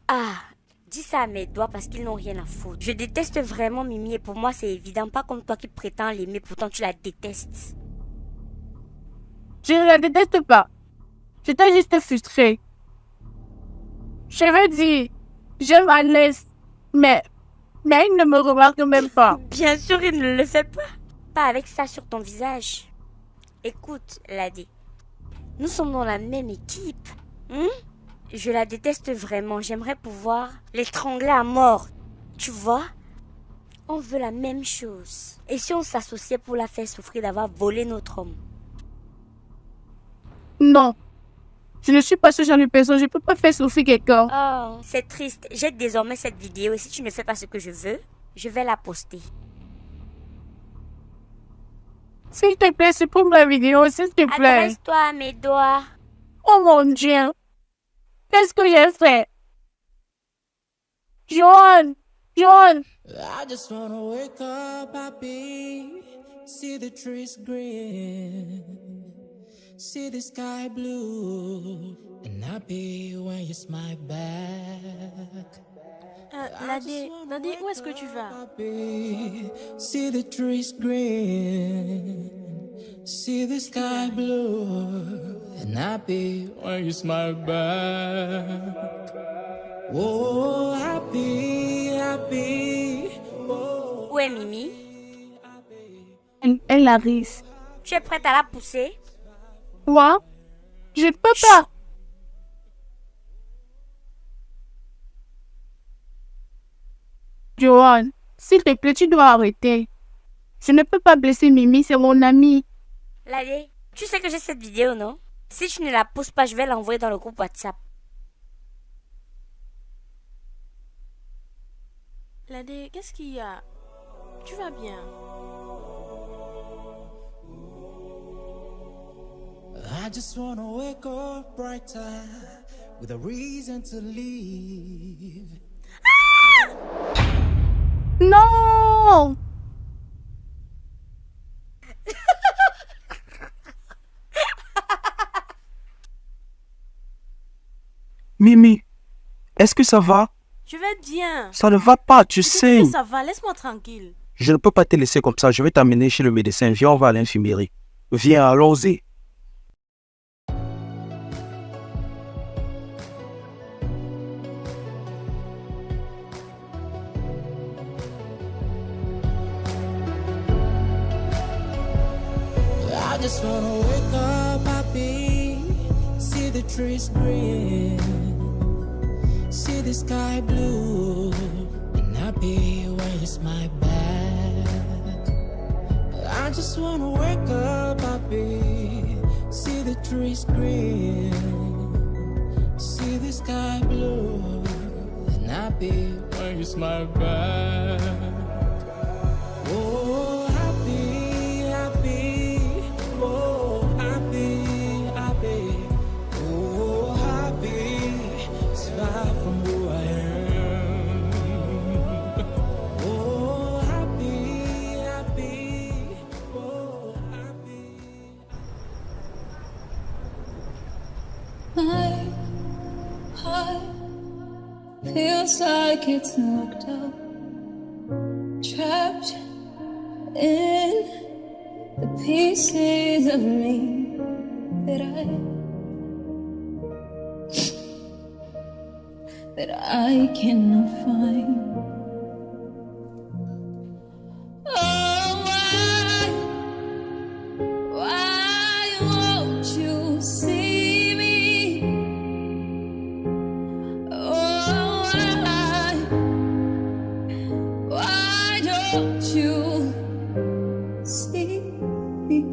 Ah, dis ça à mes doigts parce qu'ils n'ont rien à foutre. Je déteste vraiment Mimi et pour moi c'est évident. Pas comme toi qui prétends l'aimer, pourtant tu la détestes.
Je ne la déteste pas. J'étais juste frustrée. Je veux dire, j'aime Alex, mais il ne me remarque même pas.
Bien sûr, il ne le fait pas. Pas avec ça sur ton visage. Écoute, Ladé, nous sommes dans la même équipe. Je la déteste vraiment. J'aimerais pouvoir l'étrangler à mort. Tu vois? On veut la même chose. Et si on s'associait pour la faire souffrir d'avoir volé notre homme?
Non. Je ne suis pas ce genre de personne. Je ne peux pas faire souffrir quelqu'un.
Oh, c'est triste. Jette désormais cette vidéo et si tu ne fais pas ce que je veux, je vais la poster.
S'il te plaît, supprime la vidéo, s'il te plaît.
Adresse-toi à mes doigts.
Oh mon Dieu. Qu'est-ce que j'ai fait? John.
I just wanna wake up happy, see the trees green, see the sky blue, and happy when you smile back.
Nadé, où est-ce que tu vas?
See the trees green, see the sky blue, and happy when you smile back. Oh, happy, happy.
Où est Mimi?
Elle arrive.
Tu es prête à la pousser?
Quoi? Je ne peux pas. Johan, s'il te plaît, tu dois arrêter. Je ne peux pas blesser Mimi, c'est mon amie.
Ladé, tu sais que j'ai cette vidéo, non? Si tu ne la pousses pas, je vais l'envoyer dans le groupe WhatsApp.
Ladé, qu'est-ce qu'il y a? Tu vas bien?
I just wanna wake up brighter with a reason to leave.
Non!
Mimi, est-ce que ça va?
Je vais bien.
Ça ne va pas, tu
Je dis
sais.
que ça va, laisse-moi tranquille.
Je ne peux pas te laisser comme ça. Je vais t'amener chez le médecin. Viens, on va à l'infirmerie. Viens, allons-y.
I just wanna wake up happy, see the trees green, see the sky blue, and happy when you smile back. I just wanna wake up happy, see the trees green, see the sky blue, and happy when you smile back. Oh, happy, happy, oh, happy, happy, oh, happy, it's far from who I am. Oh, happy, happy, oh, happy.
My heart feels like it's knocked up, trapped in the pieces of me that I cannot find. Oh, why won't you see me? Oh, why don't you see me?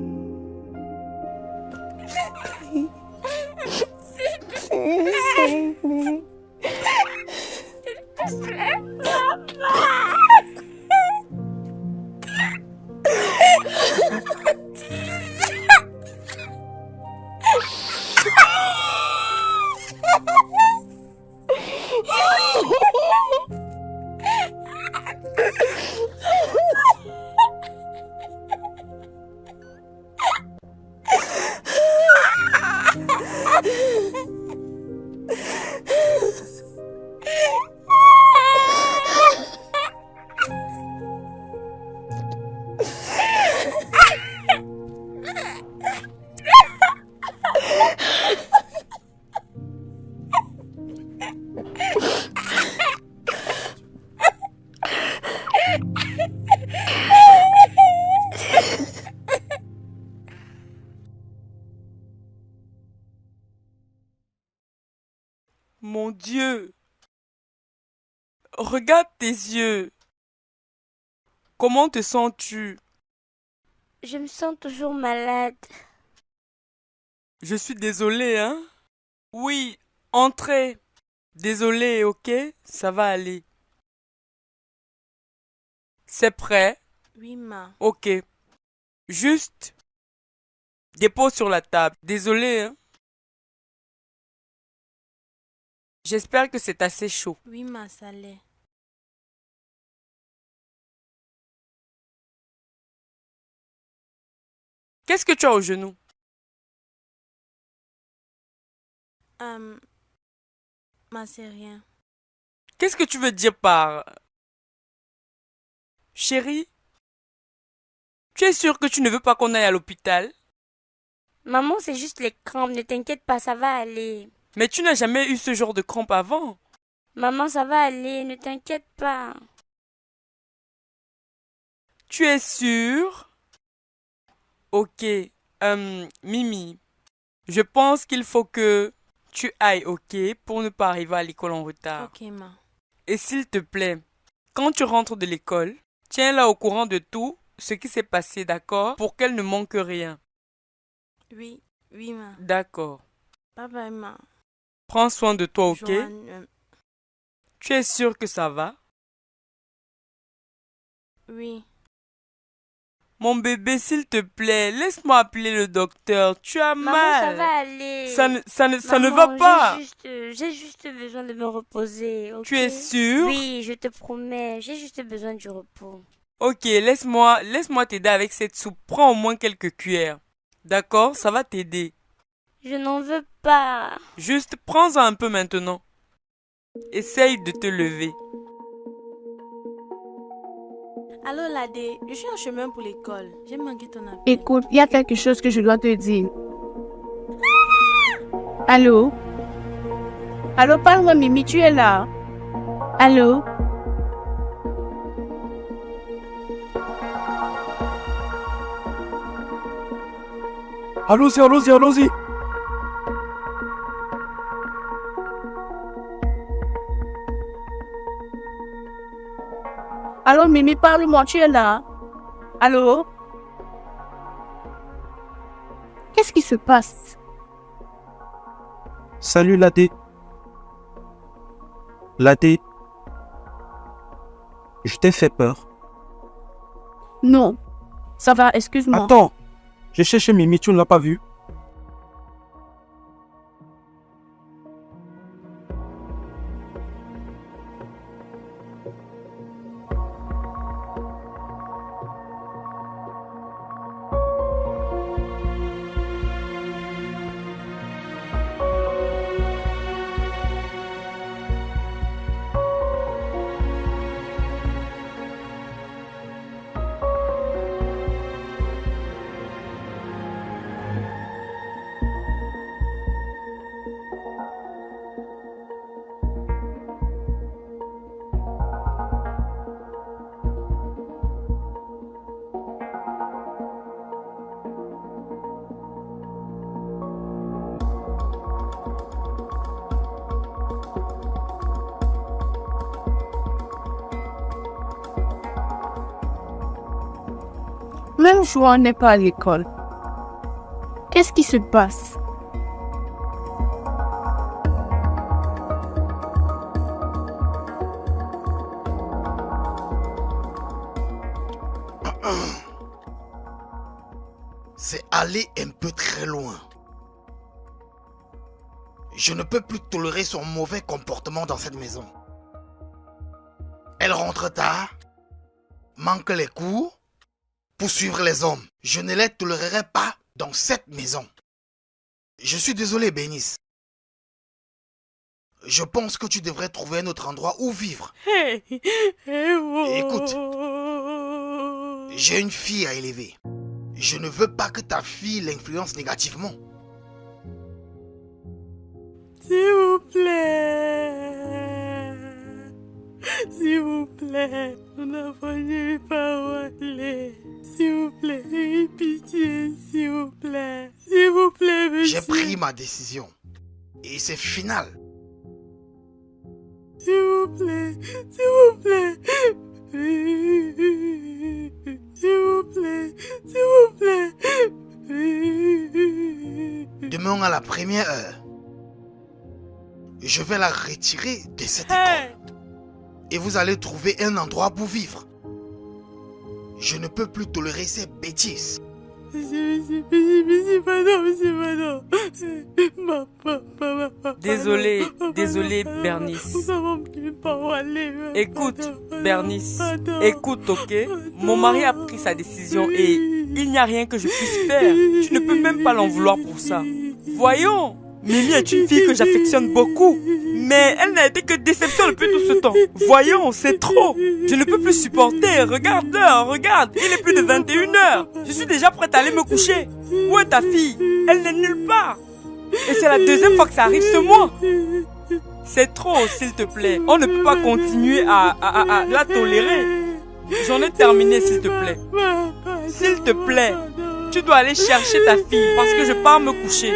Mon Dieu! Regarde tes yeux. Comment te sens-tu?
Je me sens toujours malade.
Je suis désolé, hein? Oui, entrez. Désolé, ok? Ça va aller. C'est prêt?
Oui, ma.
Ok. Juste, dépose sur la table. Désolé, hein? J'espère que c'est assez chaud.
Oui, ma, ça l'est.
Qu'est-ce que tu as au genou?
Ma, c'est rien.
Qu'est-ce que tu veux dire par... Chérie, tu es sûre que tu ne veux pas qu'on aille à l'hôpital?
Maman, c'est juste les crampes, ne t'inquiète pas, ça va aller.
Mais tu n'as jamais eu ce genre de crampes avant.
Maman, ça va aller, ne t'inquiète pas.
Tu es sûre? Ok. Mimi, je pense qu'il faut que tu ailles, ok, pour ne pas arriver à l'école en retard.
Ok, ma.
Et s'il te plaît, quand tu rentres de l'école, tiens-la au courant de tout ce qui s'est passé, d'accord? Pour qu'elle ne manque rien.
Oui, ma.
D'accord.
Bye bye, ma.
Prends soin de toi, ok?
Joanne,
Tu es sûre que ça va?
oui.
Mon bébé, s'il te plaît, laisse-moi appeler le docteur. Tu as
Maman,
mal.
ça va aller.
Ça ne
Maman,
va pas.
J'ai juste besoin de me reposer, ok?
Tu es sûre?
Oui, je te promets, j'ai juste besoin du repos.
Ok, laisse-moi t'aider avec cette soupe. Prends au moins quelques cuillères. D'accord, ça va t'aider.
Je n'en veux pas.
Juste prends-en un peu maintenant. Essaye de te lever.
Allô, Ladé, je suis en chemin pour l'école. J'ai manqué ton appel.
Écoute, il y a quelque chose que je dois te dire. Allô? Allô, parle-moi, Mimi, tu es là? Allô?
Allons-y, allons-y, allons-y.
Allô, Mimi, parle-moi, tu es là? Allô? Qu'est-ce qui se passe?
Salut, Ladé. Ladé. Je t'ai fait peur.
Non. Ça va, excuse-moi.
Attends. J'ai cherché Mimi, tu ne l'as pas vue?
Même Joanne n'est pas à l'école. Qu'est-ce qui se passe?
C'est aller un peu très loin. Je ne peux plus tolérer son mauvais comportement dans cette maison. Elle rentre tard, manque les cours, pour suivre les hommes. Je ne les tolérerai pas dans cette maison. Je suis désolé, Bénice. Je pense que tu devrais trouver un autre endroit où vivre. Écoute, j'ai une fille à élever. Je ne veux pas que ta fille l'influence négativement.
S'il vous plaît. S'il vous plaît. Mon enfant, je ne vais pas aller. S'il vous plaît, ayez pitié, s'il vous plaît. S'il vous plaît, monsieur.
J'ai pris ma décision. Et c'est final.
S'il vous plaît, s'il vous plaît. S'il vous plaît, s'il vous plaît.
Demain à la première heure, je vais la retirer de cette école. Et vous allez trouver un endroit pour vivre. Je ne peux plus tolérer ces bêtises.
Désolé, Bernice. Écoute, Bernice, écoute, ok? Mon mari a pris sa décision et il n'y a rien que je puisse faire. Tu ne peux même pas l'en vouloir pour ça. Voyons, Mimi est une fille que j'affectionne beaucoup. Mais elle n'a été que déception depuis tout ce temps. Voyons, c'est trop. Je ne peux plus supporter. Regarde l'heure, regarde. Il est plus de 21h. Je suis déjà prête à aller me coucher. Où est ta fille? Elle n'est nulle part. Et c'est la deuxième fois que ça arrive ce mois. C'est trop, s'il te plaît. On ne peut pas continuer à la tolérer. J'en ai terminé, s'il te plaît. S'il te plaît, tu dois aller chercher ta fille parce que je pars me coucher.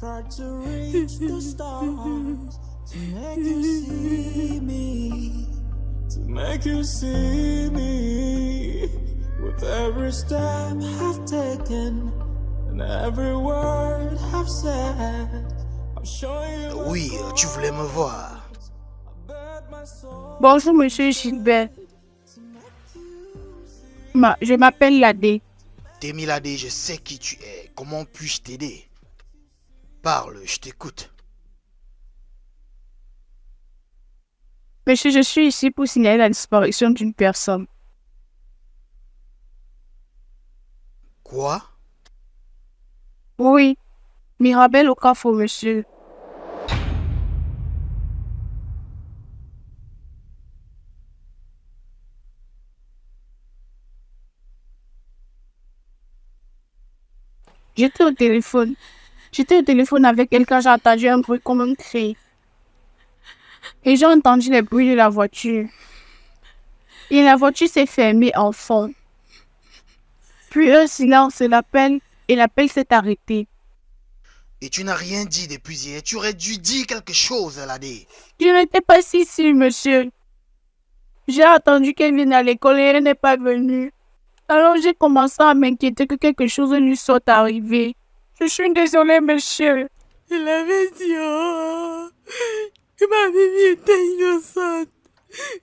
Tried to reach the stars to make you see me, to make you see me. With every step I've taken and every word I've said, I'm showing you.
Oui, tu voulais me voir.
Bonjour, monsieur Gilbert. Je m'appelle Ladé.
Temilade, je sais qui tu es. Comment puis-je t'aider? Parle, je t'écoute.
Monsieur, je suis ici pour signaler la disparition d'une personne.
Quoi?
Oui, Mirabel Okafor, monsieur. J'étais au téléphone. J'étais au téléphone avec elle quand j'ai entendu un bruit comme un cri. Et j'ai entendu les bruits de la voiture. Et la voiture s'est fermée en fond. Puis un silence, l'appel s'est arrêté.
Et tu n'as rien dit depuis hier. Tu aurais dû dire quelque chose, Ladé.
Je n'étais pas si sûre, monsieur. J'ai attendu qu'elle vienne à l'école et elle n'est pas venue. Alors j'ai commencé à m'inquiéter que quelque chose lui soit arrivé. Je suis désolée, monsieur.
Il avait dit que ma fille était innocente.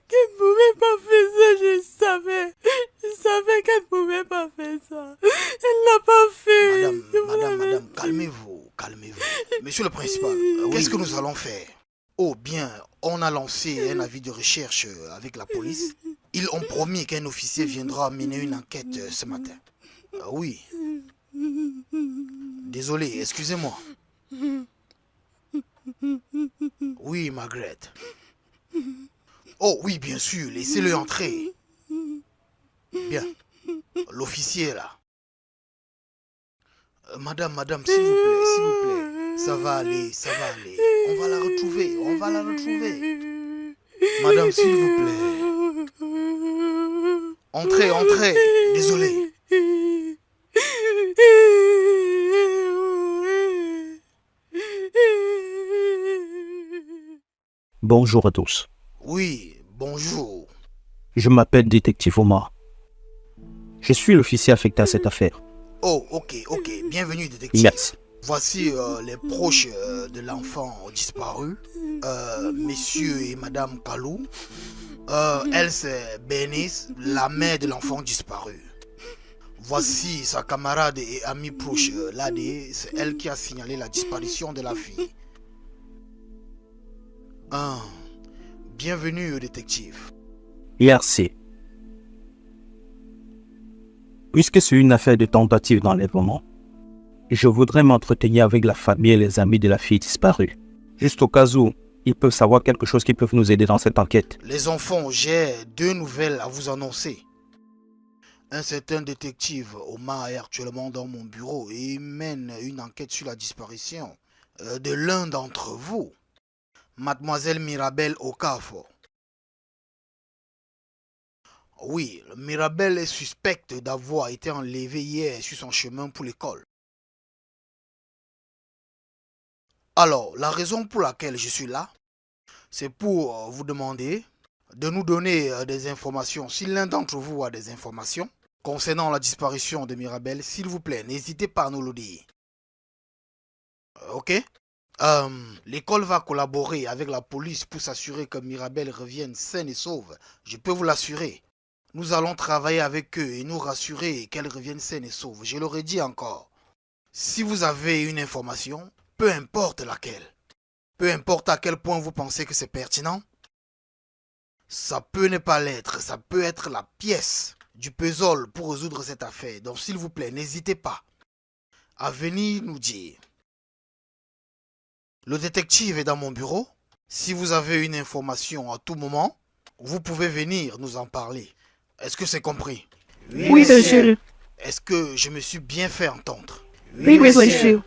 Qu'elle ne pouvait pas faire ça, je savais. Je savais qu'elle ne pouvait pas faire ça. Elle l'a pas fait.
Madame, calmez-vous, calmez-vous. Monsieur le principal, qu'est-ce que nous allons faire? Oh bien, on a lancé un avis de recherche avec la police. Ils ont promis qu'un officier viendra mener une enquête ce matin. Oui. Désolé, excusez-moi. Oui, Margaret. Oh oui, bien sûr, laissez-le entrer. Bien. L'officier est là. Madame, s'il vous plaît. Ça va aller. On va la retrouver. Madame, s'il vous plaît. Entrez. Désolé.
Bonjour à tous.
Oui, bonjour.
Je m'appelle détective Omar. Je suis l'officier affecté à cette affaire.
Oh, ok. Bienvenue, détective.
Merci.
Voici les proches de l'enfant disparu. Messieurs et madame Kalou. Elle, c'est Bernice, la mère de l'enfant disparu. Voici sa camarade et amie proche, Ladé. C'est elle qui a signalé la disparition de la fille. Bienvenue, détective.
Merci. Puisque c'est une affaire de tentative d'enlèvement, je voudrais m'entretenir avec la famille et les amis de la fille disparue. Juste au cas où ils peuvent savoir quelque chose qui peut nous aider dans cette enquête.
Les enfants, j'ai 2 nouvelles à vous annoncer. Un certain détective Omar est actuellement dans mon bureau et il mène une enquête sur la disparition de l'un d'entre vous, Mademoiselle Mirabel Okafor. Oui, Mirabel est suspecte d'avoir été enlevée hier sur son chemin pour l'école. Alors, la raison pour laquelle je suis là, c'est pour vous demander de nous donner des informations. Si l'un d'entre vous a des informations concernant la disparition de Mirabel, s'il vous plaît, n'hésitez pas à nous le dire. Ok? L'école va collaborer avec la police pour s'assurer que Mirabel revienne saine et sauve. Je peux vous l'assurer. Nous allons travailler avec eux et nous rassurer qu'elle revienne saine et sauve. Je l'aurais dit encore. Si vous avez une information, peu importe laquelle, peu importe à quel point vous pensez que c'est pertinent, ça peut ne pas l'être, ça peut être la pièce du puzzle pour résoudre cette affaire. Donc s'il vous plaît, n'hésitez pas à venir nous dire. Le détective est dans mon bureau. Si vous avez une information à tout moment, vous pouvez venir nous en parler. Est-ce que c'est compris?
Oui, monsieur.
Est-ce que je me suis bien fait entendre?
Oui, monsieur.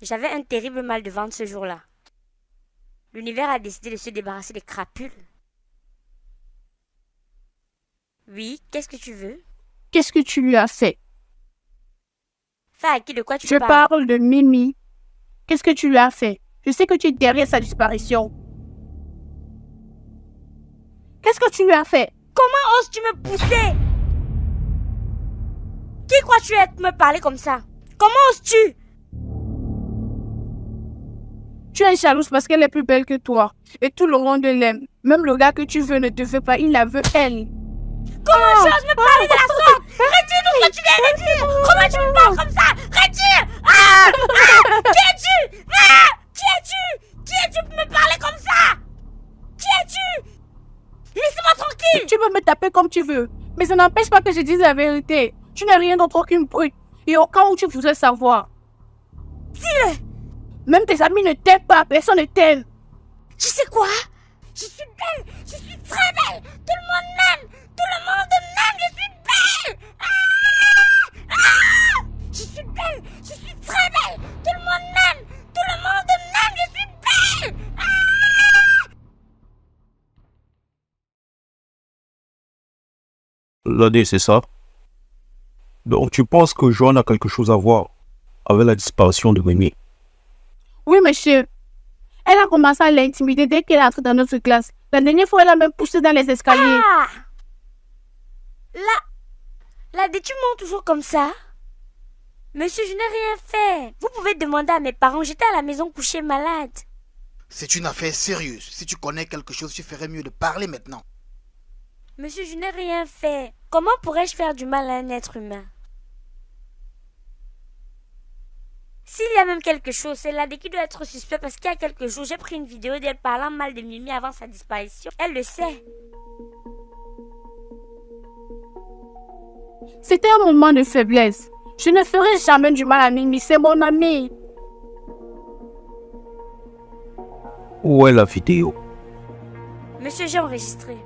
J'avais un terrible mal de ventre ce jour-là. L'univers a décidé de se débarrasser des crapules. Oui, qu'est-ce que tu veux?
Qu'est-ce que tu lui as fait?
Fais à qui de quoi tu
Je
parles?
parle de Mimi. Qu'est-ce que tu lui as fait? Je sais que tu es derrière sa disparition. Qu'est-ce que tu lui as fait?
Comment oses-tu me pousser? Qui crois-tu être me parler comme ça? Comment oses-tu?
Tu es jalouse parce qu'elle est plus belle que toi. Et tout le monde l'aime. Même le gars que tu veux ne te veut pas, il la veut elle.
Comment tu oses me parler de la sorte? Retire tout ce que tu viens de dire. Comment tu me parles comme ça? Retire! Qui es-tu? Qui es-tu? Qui es-tu pour me parler comme ça? Qui es-tu? Laisse-moi tranquille!
Tu peux me taper comme tu veux. Mais Mais ça n'empêche pas que je dise la vérité. Tu n'es rien d'autre qu'une brute. Et au cas où tu voudrais savoir.
Dis-le!
Même tes amis ne t'aiment pas, personne ne t'aime.
Tu sais quoi? Je suis belle! Je suis très belle! Tout le monde m'aime! Tout le monde m'aime! Je suis belle! Je suis belle! Je suis très belle! Tout le monde m'aime! Tout le monde m'aime! Je suis belle!
L'année, c'est ça? Donc tu penses que Joanne a quelque chose à voir avec la disparition de Mimi?
Oui, monsieur. Elle a commencé à l'intimider dès qu'elle est entrée dans notre classe. La dernière fois, elle a même poussé dans les escaliers.
Ah! Là, tu mens toujours comme ça? Monsieur, je n'ai rien fait. Vous pouvez demander à mes parents. J'étais à la maison couchée malade.
C'est une affaire sérieuse. Si tu connais quelque chose, tu ferais mieux de parler maintenant.
Monsieur, je n'ai rien fait. Comment pourrais-je faire du mal à un être humain? S'il y a même quelque chose, c'est Ladé qui doit être suspect parce qu'il y a quelques jours, j'ai pris une vidéo d'elle parlant mal de Mimi avant sa disparition. Elle le sait.
C'était un moment de faiblesse. Je ne ferai jamais du mal à Mimi, c'est mon amie.
Où est la vidéo?
Monsieur, j'ai enregistré.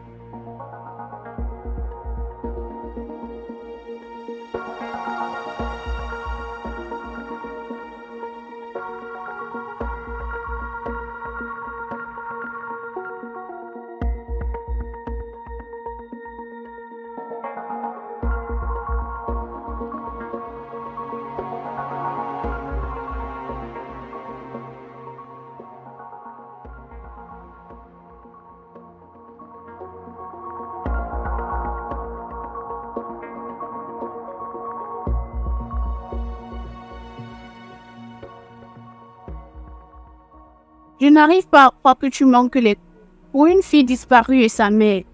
Je n'arrive pas à croire que tu manques les cours pour une fille disparue et sa mère.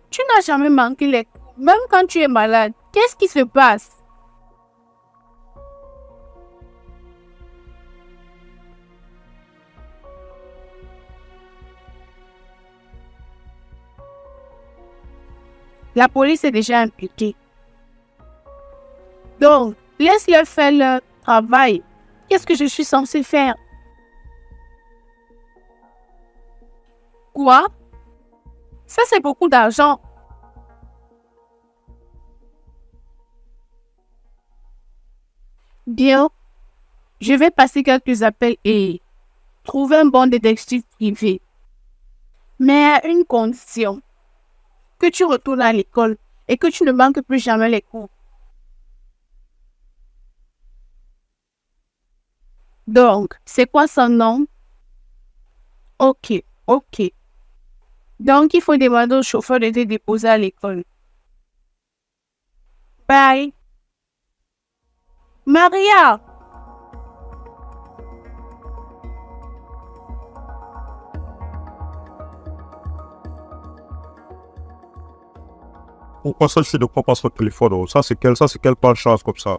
Tu n'as jamais manqué les cours, même quand tu es malade. Qu'est-ce qui se passe? La police est déjà impliquée. Donc, laisse-les faire leur travail. Qu'est-ce que je suis censée faire? Quoi? Ça, c'est beaucoup d'argent. Bien, je vais passer quelques appels et trouver un bon détective privé. Mais à une condition. Que tu retournes à l'école et que tu ne manques plus jamais les cours. Donc, c'est quoi son nom? Ok. Donc, il faut demander au chauffeur de te déposer à l'école. Bye. Maria!
Pourquoi ça, je ne prends pas son téléphone? Ça, c'est quelle chance comme ça?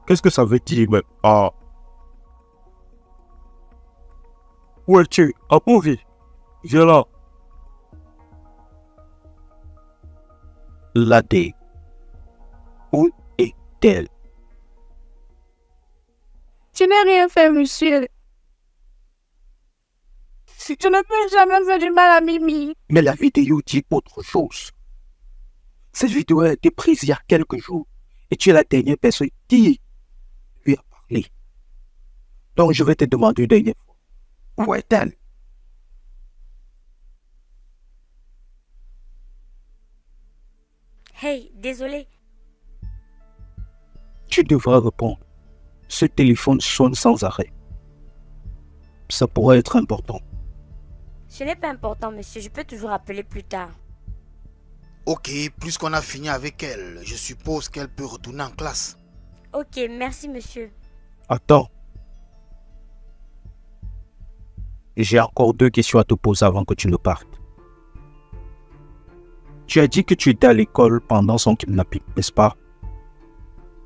Qu'est-ce que ça veut dire, même? Ah. Où es-tu? À Pouvi. Viens là. Ladé. Où est-elle?
Je n'ai rien fait, monsieur. Si tu ne peux jamais faire du mal à Mimi.
Mais la vidéo dit autre chose. Cette vidéo a été prise il y a quelques jours et tu es la dernière personne qui lui a parlé. Donc je vais te demander une dernière fois. Où est-elle?
Hey, désolé.
Tu devras répondre. Ce téléphone sonne sans arrêt. Ça pourrait être important.
Ce n'est pas important, monsieur. Je peux toujours appeler plus tard.
Ok, puisqu'on a fini avec elle, je suppose qu'elle peut retourner en classe.
Ok, merci, monsieur.
Attends. J'ai encore 2 questions à te poser avant que tu ne partes. Tu as dit que tu étais à l'école pendant son kidnapping, n'est-ce pas?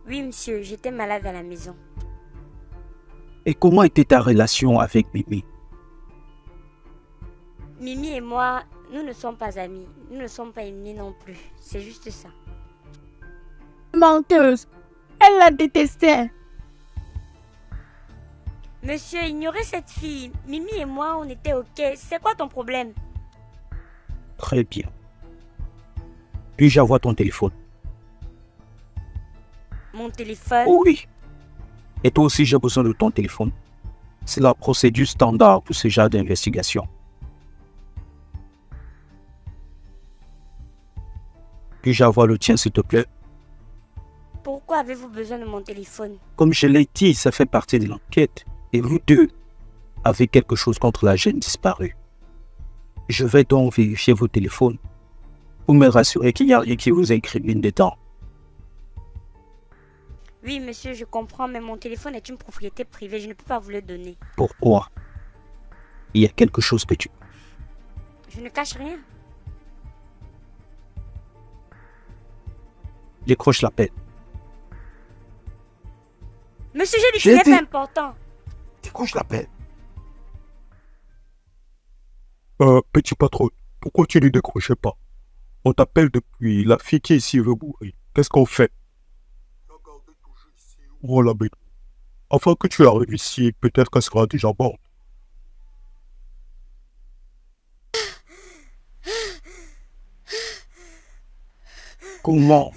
Oui, monsieur, j'étais malade à la maison.
Et comment était ta relation avec Mimi?
Mimi et moi nous ne sommes pas amis. Nous ne sommes pas ennemis non plus. C'est juste ça.
Menteuse. Elle la détestait.
Monsieur, ignorez cette fille. Mimi et moi, on était ok. C'est quoi ton problème?
Très bien. Puis-je avoir ton téléphone?
Mon téléphone?
Oui. Et toi aussi, j'ai besoin de ton téléphone. C'est la procédure standard pour ce genre d'investigation. Puis-je avoir le tien, s'il te plaît?
Pourquoi avez-vous besoin de mon téléphone?
Comme je l'ai dit, ça fait partie de l'enquête. Et vous deux avez quelque chose contre la jeune disparue. Je vais donc vérifier vos téléphones pour me rassurer qu'il n'y a rien qui vous incrimine dedans.
Oui, monsieur, je comprends, mais mon téléphone est une propriété privée. Je ne peux pas vous le donner.
Pourquoi? Il y a quelque chose que tu...
Je ne cache rien.
Décroche l'appel.
Monsieur, j'ai dit que ce n'est pas important.
Décroche l'appel.
Petit patron, pourquoi tu ne décroches pas? On t'appelle depuis. La fille qui est ici veut mourir. Qu'est-ce qu'on fait? Oh la bête. Avant que tu arrives ici, peut-être qu'elle sera déjà morte.
Comment?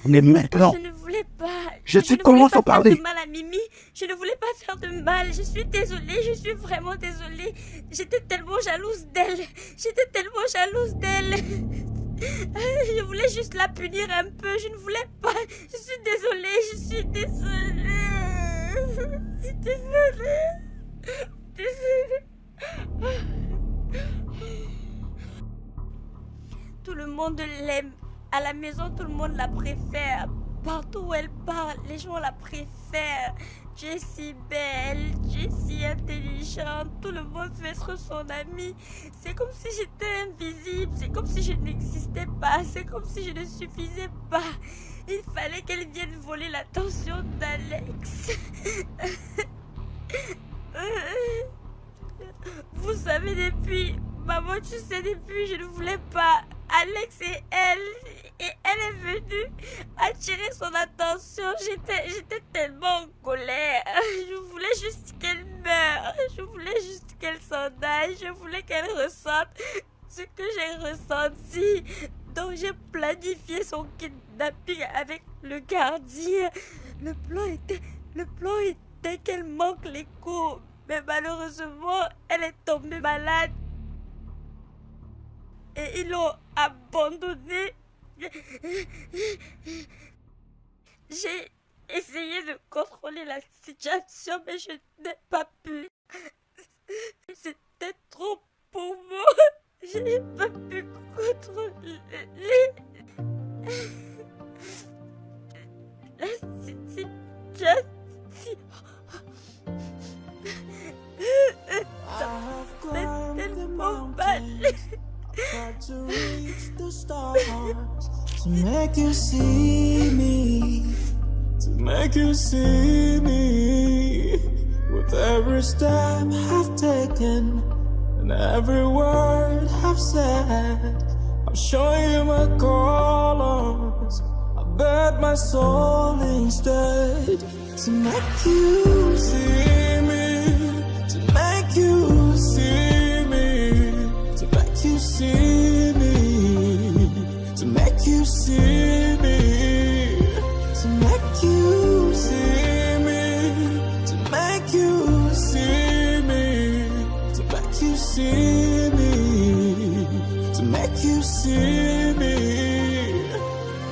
On est maintenant.
Je ne voulais pas.
Je sais comment t'en parler.
Je ne voulais pas faire de mal à Mimi. Je ne voulais pas faire de mal. Je suis désolée. Je suis vraiment désolée. J'étais tellement jalouse d'elle. J'étais tellement jalouse d'elle. Je voulais juste la punir un peu. Je ne voulais pas. Je suis désolée. Je suis désolée. Je suis désolée. Désolée. Tout le monde l'aime. À la maison, tout le monde la préfère. Partout où elle parle, les gens la préfèrent. Tu es si belle, tu es si intelligente. Tout le monde veut être son amie. C'est comme si j'étais invisible. C'est comme si je n'existais pas. C'est comme si je ne suffisais pas. Il fallait qu'elle vienne voler l'attention d'Alex. Vous savez, depuis... Maman, tu sais, depuis, je ne voulais pas. Alex et elle est venue attirer son attention. J'étais tellement en colère. Je voulais juste qu'elle meure. Je voulais juste qu'elle s'en aille. Je voulais qu'elle ressente ce que j'ai ressenti. Donc j'ai planifié son kidnapping avec le gardien. Le plan était qu'elle manque les coups. Mais malheureusement, elle est tombée malade. Et ils l'ont abandonnée. J'ai essayé de contrôler la situation, mais je n'ai pas pu. C'était trop pour moi. Je n'ai pas pu contrôler la situation. Ça fait tellement mal.
Tried to reach the stars to make you see me, to make you see me. With every step I've taken and every word I've said, I'm showing you my colors. I bet my soul instead to make you see me, to make you see me. You see me, to make you see me, to make you see me, to make you see me, to make you see me, to make you see me.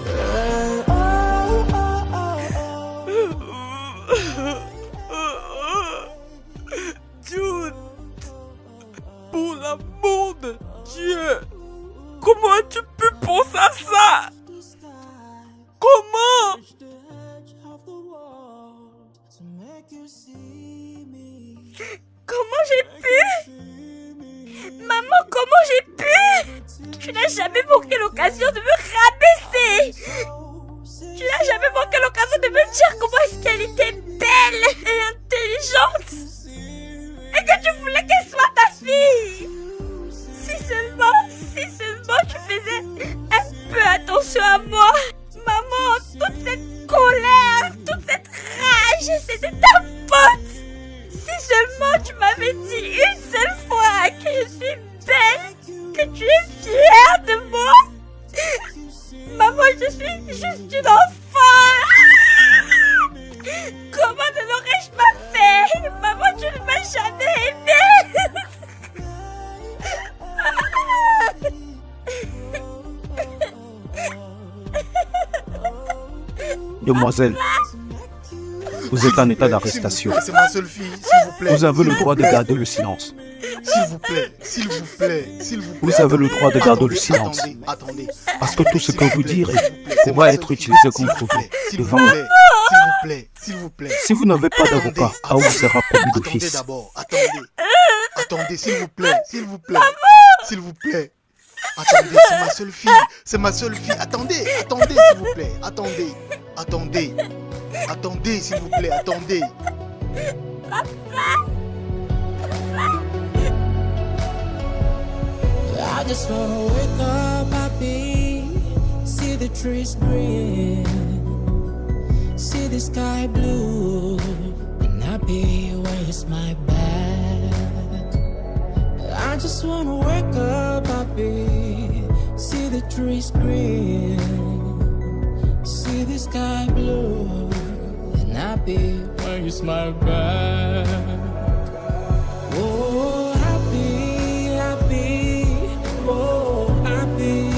Yeah.
Jude, pour l'amour de Dieu, comment as-tu pu penser à ça? Comment?
Comment j'ai pu? Maman, comment j'ai pu? Tu n'as jamais manqué l'occasion de me rabaisser. Tu n'as jamais manqué l'occasion de me dire comment est-ce qu'elle était belle et intelligente. Et que tu voulais qu'elle soit ta fille. Si seulement suis juste une enfant. Comment ne l'aurais-je pas fait? Maman, tu ne m'as jamais aimée.
Demoiselle, vous êtes en état d'arrestation.
C'est ma seule fille, s'il vous plaît.
Vous avez le droit de garder le silence.
S'il vous plaît, s'il vous plaît, s'il vous plaît.
Vous avez le droit de garder le silence.
Attendez.
Parce que tout ce que vous direz pourra être utilisé contre vous devant nous.
S'il vous plaît.
Si vous n'avez pas d'avocat, à vous sera promis d'office.
Attendez d'abord, attendez, s'il vous plaît. S'il vous plaît. Attendez, c'est ma seule fille. Attendez, s'il vous plaît. Attendez, s'il vous plaît, attendez.
I just wanna wake up happy, see the trees green, see the sky blue, and happy when you smile back. I just wanna wake up happy, see the trees green, see the sky blue, and happy when you smile back. Oh, happy, happy, oh, happy,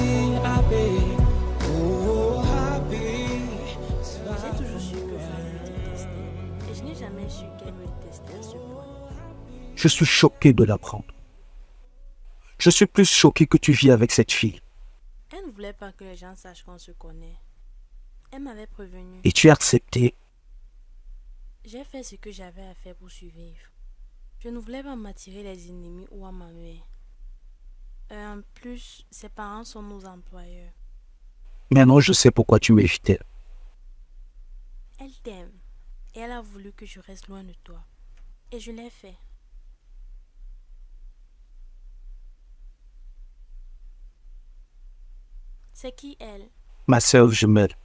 happy, oh, happy.
J'ai toujours su que je me détestais. Et je n'ai jamais su qu'elle me détestait à ce point.
Je suis choqué de l'apprendre. Je suis plus choqué que tu vis avec cette fille.
Elle ne voulait pas que les gens sachent qu'on se connaît. Elle m'avait prévenu.
Et tu as accepté.
J'ai fait ce que j'avais à faire pour survivre. Je ne voulais pas m'attirer les ennemis ou à ma mère. En plus, ses parents sont nos employeurs.
Maintenant, je sais pourquoi tu m'évitais.
Elle t'aime. Et elle a voulu que je reste loin de toi. Et je l'ai fait. C'est qui elle?
Ma sœur jumelle.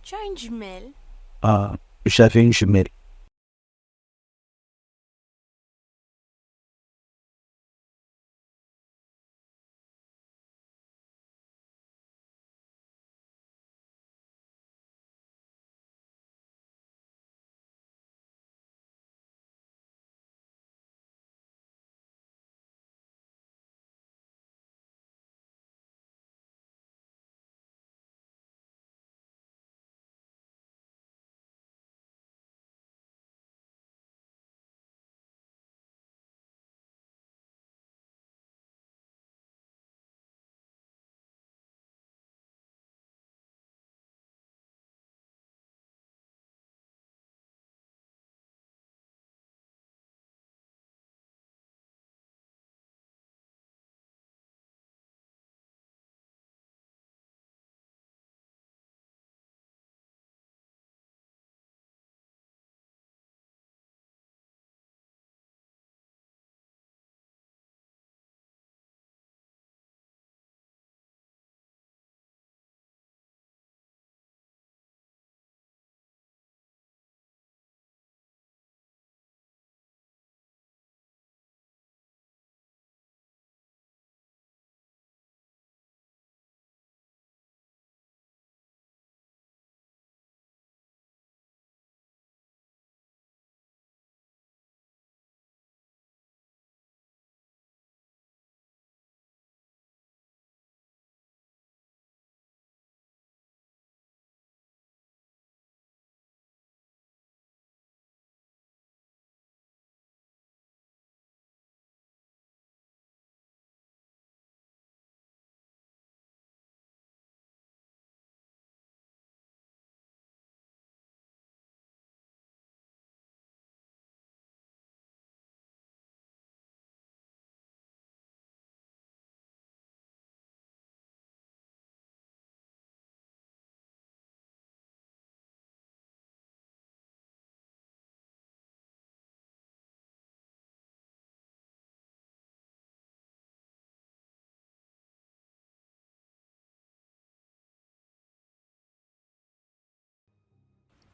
Tu as une jumelle?
Ah, j'avais une jumelle.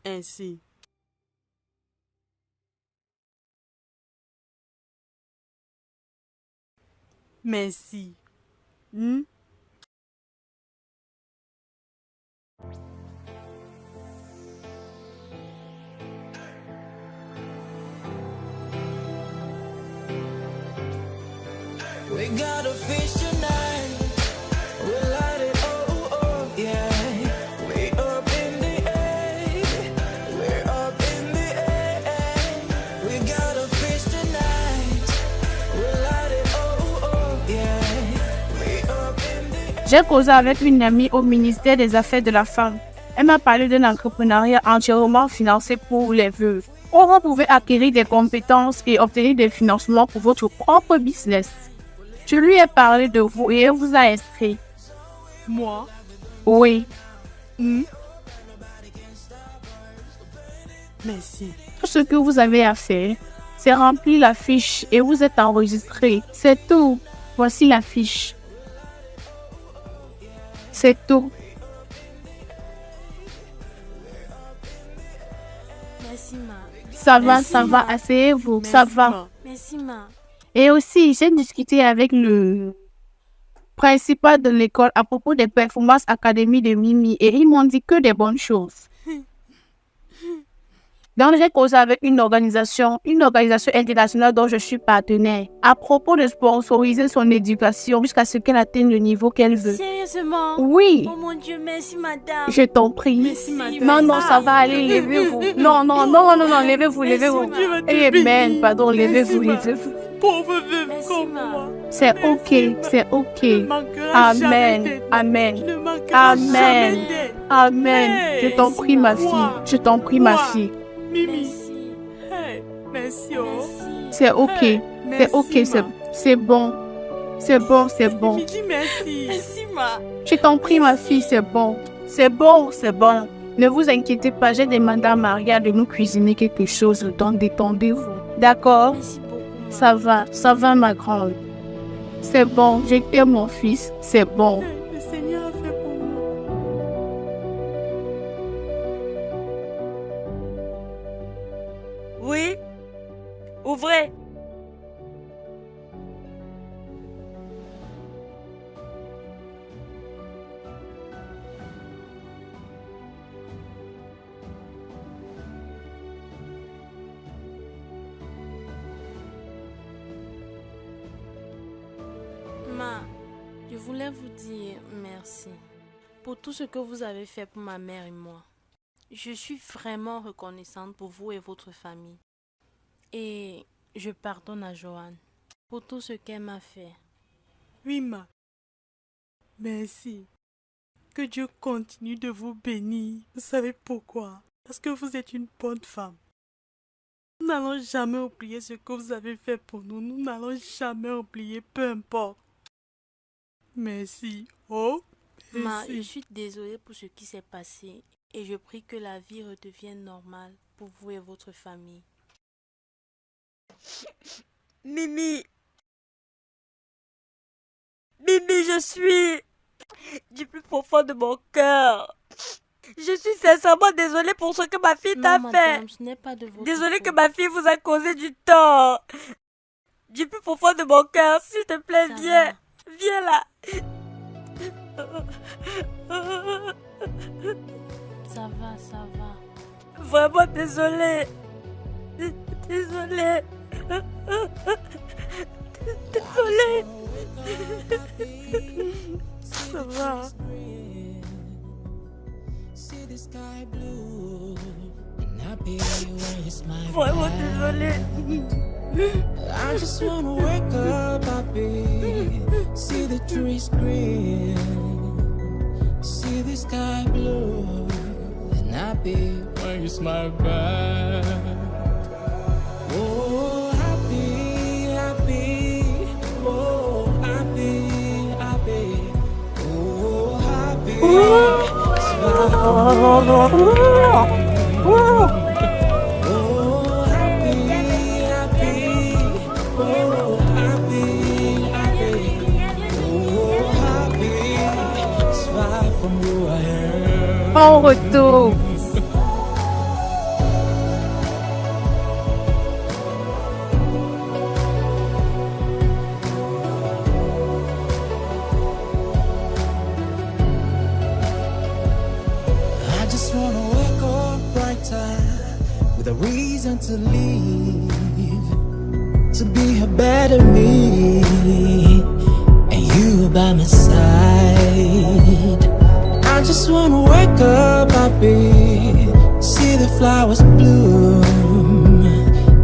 Ainsi. Merci.
got a fish tonight. We'll light it, oh, oh, yeah. Way up in the air. We're up in the air. We got a fish tonight. We'll light it, oh, oh, yeah. Way up in the air.
J'ai causé avec une amie au ministère des Affaires de la Femme. Elle m'a parlé d'un entrepreneuriat entièrement financé pour les veuves. Où vous pouvez acquérir des compétences et obtenir des financements pour votre propre business. Je lui ai parlé de vous et elle vous a inscrit.
Moi?
Oui.
Merci.
Tout ce que vous avez à faire, c'est remplir la fiche et vous êtes enregistré. C'est tout. Voici la fiche. C'est tout.
Merci, ma.
Ça va,
Merci,
ça va.
ma.
Asseyez-vous.
Merci,
Ça va.
ma.
Merci, ma.
Et aussi, j'ai discuté avec le principal de l'école à propos des performances académiques de Mimi et ils m'ont dit que des bonnes choses. Donc, j'ai causé avec une organisation internationale dont je suis partenaire à propos de sponsoriser son éducation jusqu'à ce qu'elle atteigne le niveau qu'elle veut.
Sérieusement?
Oui.
Oh mon Dieu, merci, madame.
Je t'en prie.
Merci, madame.
Non, non, ça va aller, levez-vous. Non, non, non, non, non, levez-vous, levez-vous.
Dieu va te
Amen,
bénir.
pardon,
Merci,
levez-vous,
ma.
levez-vous.
Pauvre veuve
Merci,
comme
ma.
moi.
C'est
Merci,
ok,
ma.
c'est ok.
Tu ne manqueras jamais
Amen,
d'aide. Tu
amen,
ne manqueras jamais
amen,
d'aide.
amen. Je
Hey,
t'en prie, ma fille.
moi.
Je t'en prie, ma
Moi.
fille.
Mimi.
Merci.
Hey, merci, oh.
Merci.
C'est ok,
Hey,
c'est ok,
merci, ma.
c'est bon. C'est bon, c'est bon.
Mimi, dis merci.
Merci, ma.
Je t'en prie, ma fille, c'est bon. C'est bon, c'est bon. Ne vous inquiétez pas, j'ai demandé à Maria de nous cuisiner quelque chose, donc détendez-vous. D'accord?
Merci beaucoup, ma.
Ça va, ma grande. C'est bon, j'ai été mon fils, c'est bon.
Hey, le Seigneur a fait pour moi.
Oui? Ouvrez.
Ma, je voulais vous dire merci pour tout ce que vous avez fait pour ma mère et moi. Je suis vraiment reconnaissante pour vous et votre famille. Et je pardonne à Joanne pour tout ce qu'elle m'a fait.
Oui, ma. Merci. Que Dieu continue de vous bénir. Vous savez pourquoi? Parce que vous êtes une bonne femme. Nous n'allons jamais oublier ce que vous avez fait pour nous. Nous n'allons jamais oublier, peu importe. Merci. Oh,
Ma, je
merci.
suis désolée pour ce qui s'est passé et je prie que la vie redevienne normale pour vous et votre famille.
Mimi. Mimi, je suis du plus profond de mon cœur. Je suis sincèrement désolée pour ce que ma fille t'a
Non,
fait.
madame, ce n'est pas de votre
Désolée que
faute.
ma fille vous a causé du tort. Du plus profond de mon cœur, s'il te plaît,
Ça
viens.
va.
Viens là.
Ça va, ça va.
Vraiment désolée. Désolée. Désolée.
Ça va.
See the sky blue and happy when you smile.
Vraiment désolée.
I just wanna wake up happy, see the trees green, see the sky blue and happy when you smile back. Oh, happy, happy, oh, happy, happy, oh, happy. Smile for me. Oh, happy, happy, oh, happy, happy, oh, happy. Smile from you I am.
En retour.
I just wanna wake up brighter with a reason to leave, to be a better me. by my side. I just wanna wake up happy, see the flowers bloom,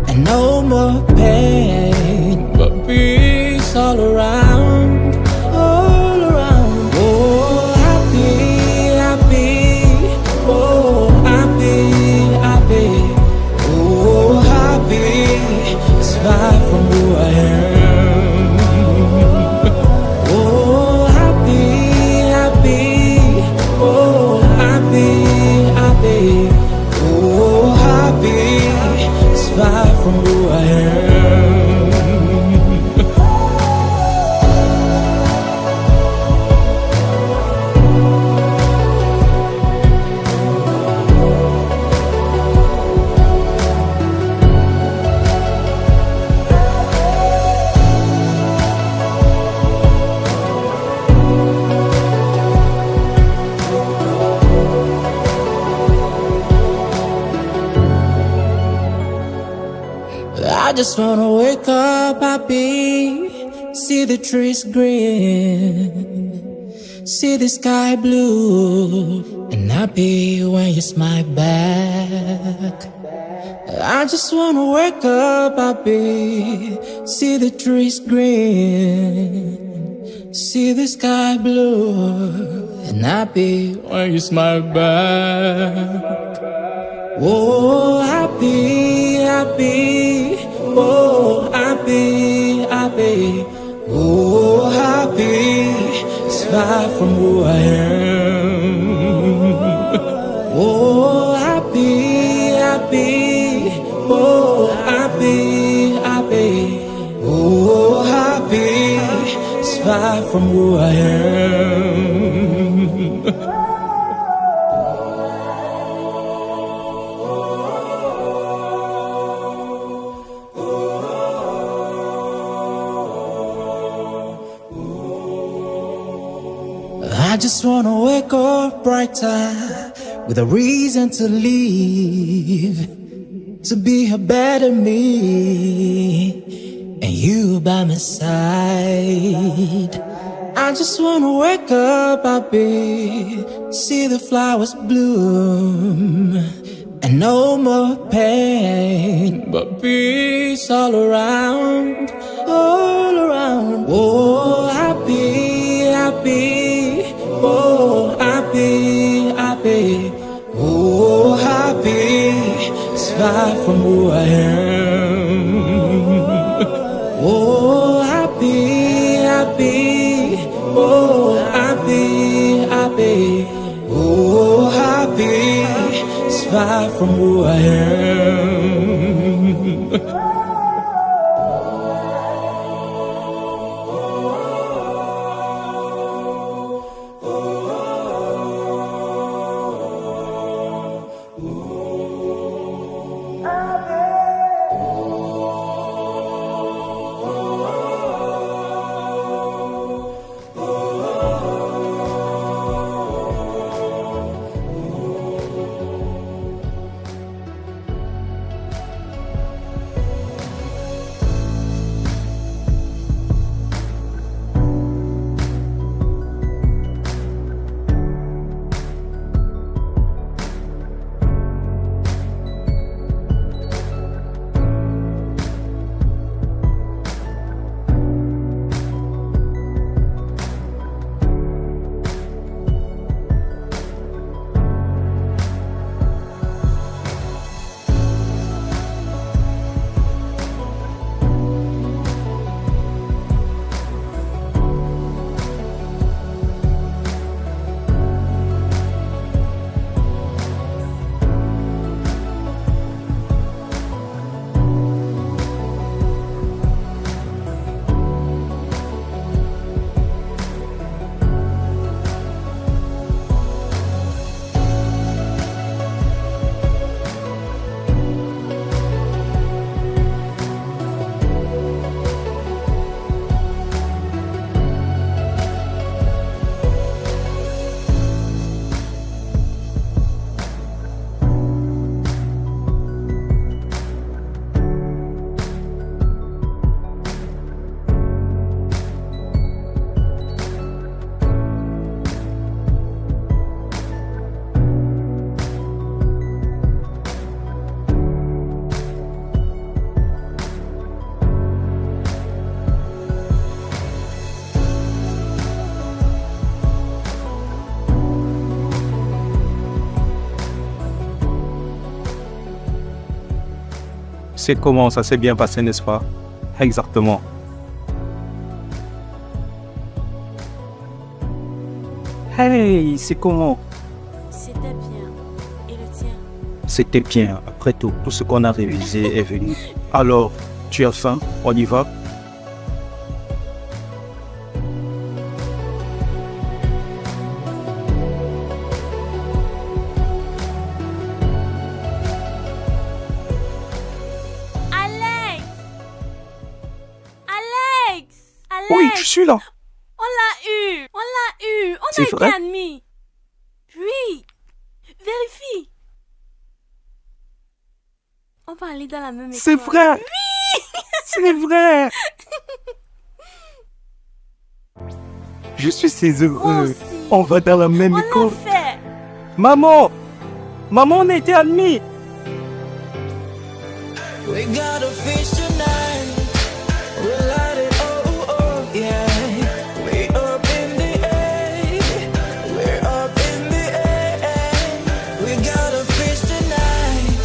and no more pain, but peace all around, all around. Oh, happy, happy, oh, happy, happy, oh, happy, it's far from who I am. From who I am. I just wanna wake up happy, see the trees green, see the sky blue, and happy when you smile back. I just wanna wake up happy, see the trees green, see the sky blue, and happy when you smile back. Oh, happy, happy, oh, happy, happy, oh, happy, it's far from who I am. Oh, happy, happy, oh, happy, happy, oh, happy, it's far from who I am. I just wanna wake up brighter, with a reason to live, to be a better me, and you by my side. I just wanna wake up happy, see the flowers bloom, and no more pain, but peace all around, all around. Oh, happy, happy, oh, happy, happy, oh, happy, it's far from who I am. Oh, happy, happy, oh, happy, happy, oh, happy, it's far from who I am.
C'est comment? Ça s'est bien passé, n'est-ce pas? Exactement. Hey, c'est comment?
C'était bien. Et le tien?
C'était bien. Après tout ce qu'on a révisé est venu. Alors, tu as faim? On y va?
Alex! Alex! Alex!
Oui, je suis là.
On l'a eu! On l'a eu! On
C'est
a été
vrai?
admis! Oui! Vérifie! On va aller dans la même école.
C'est vrai!
Oui!
C'est vrai! Je suis si heureux. On va dans la même école.
On l'a fait!
Maman! Maman, on a été admis!
We got a fish tonight. We'll light it, oh, oh, yeah. We up in the air. We're up in the air. We got a fish tonight.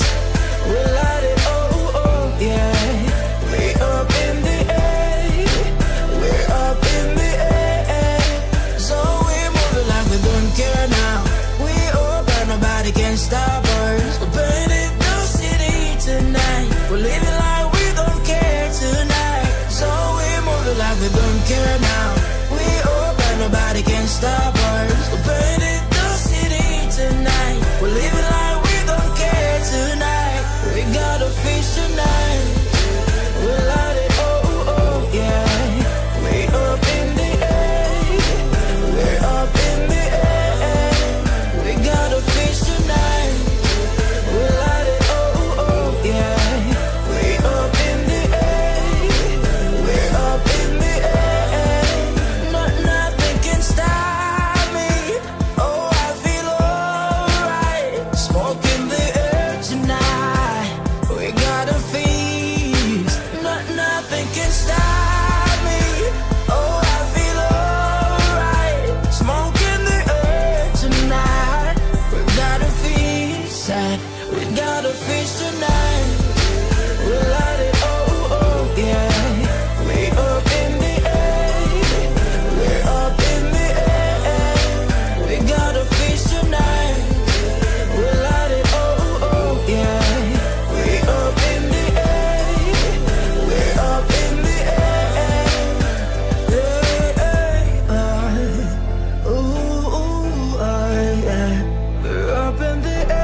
We'll light it, oh, oh, yeah. We up in the air. We're up in the air. So we moving like we don't care now. We open, nobody can stop us. We're burning the city tonight. We're living like we don't care tonight. So we're moving like we don't care now. We open, nobody can stop us. We're burning the city tonight. We're living like we don't care tonight. We got a fish tonight. We'll light it, oh, oh, yeah. We up in the air. We're up in the air. We got a fish tonight. We'll light it, oh, oh, yeah. We up in the air. We're up in the air. Nothing can stop me. Oh, I feel alright. Smoke in the air tonight. We got a feast. Nothing can stop me. Oh, I feel alright. Smoke in the air tonight. We got a feast. We got a fish tonight. We'll light it, oh, oh, yeah. We up in the air. We're up in the air. We got a fish tonight. We'll light it, oh, oh, yeah. We up in the air. We're up in the air. Hey, hey, ooh, ooh, yeah. We're up in the air.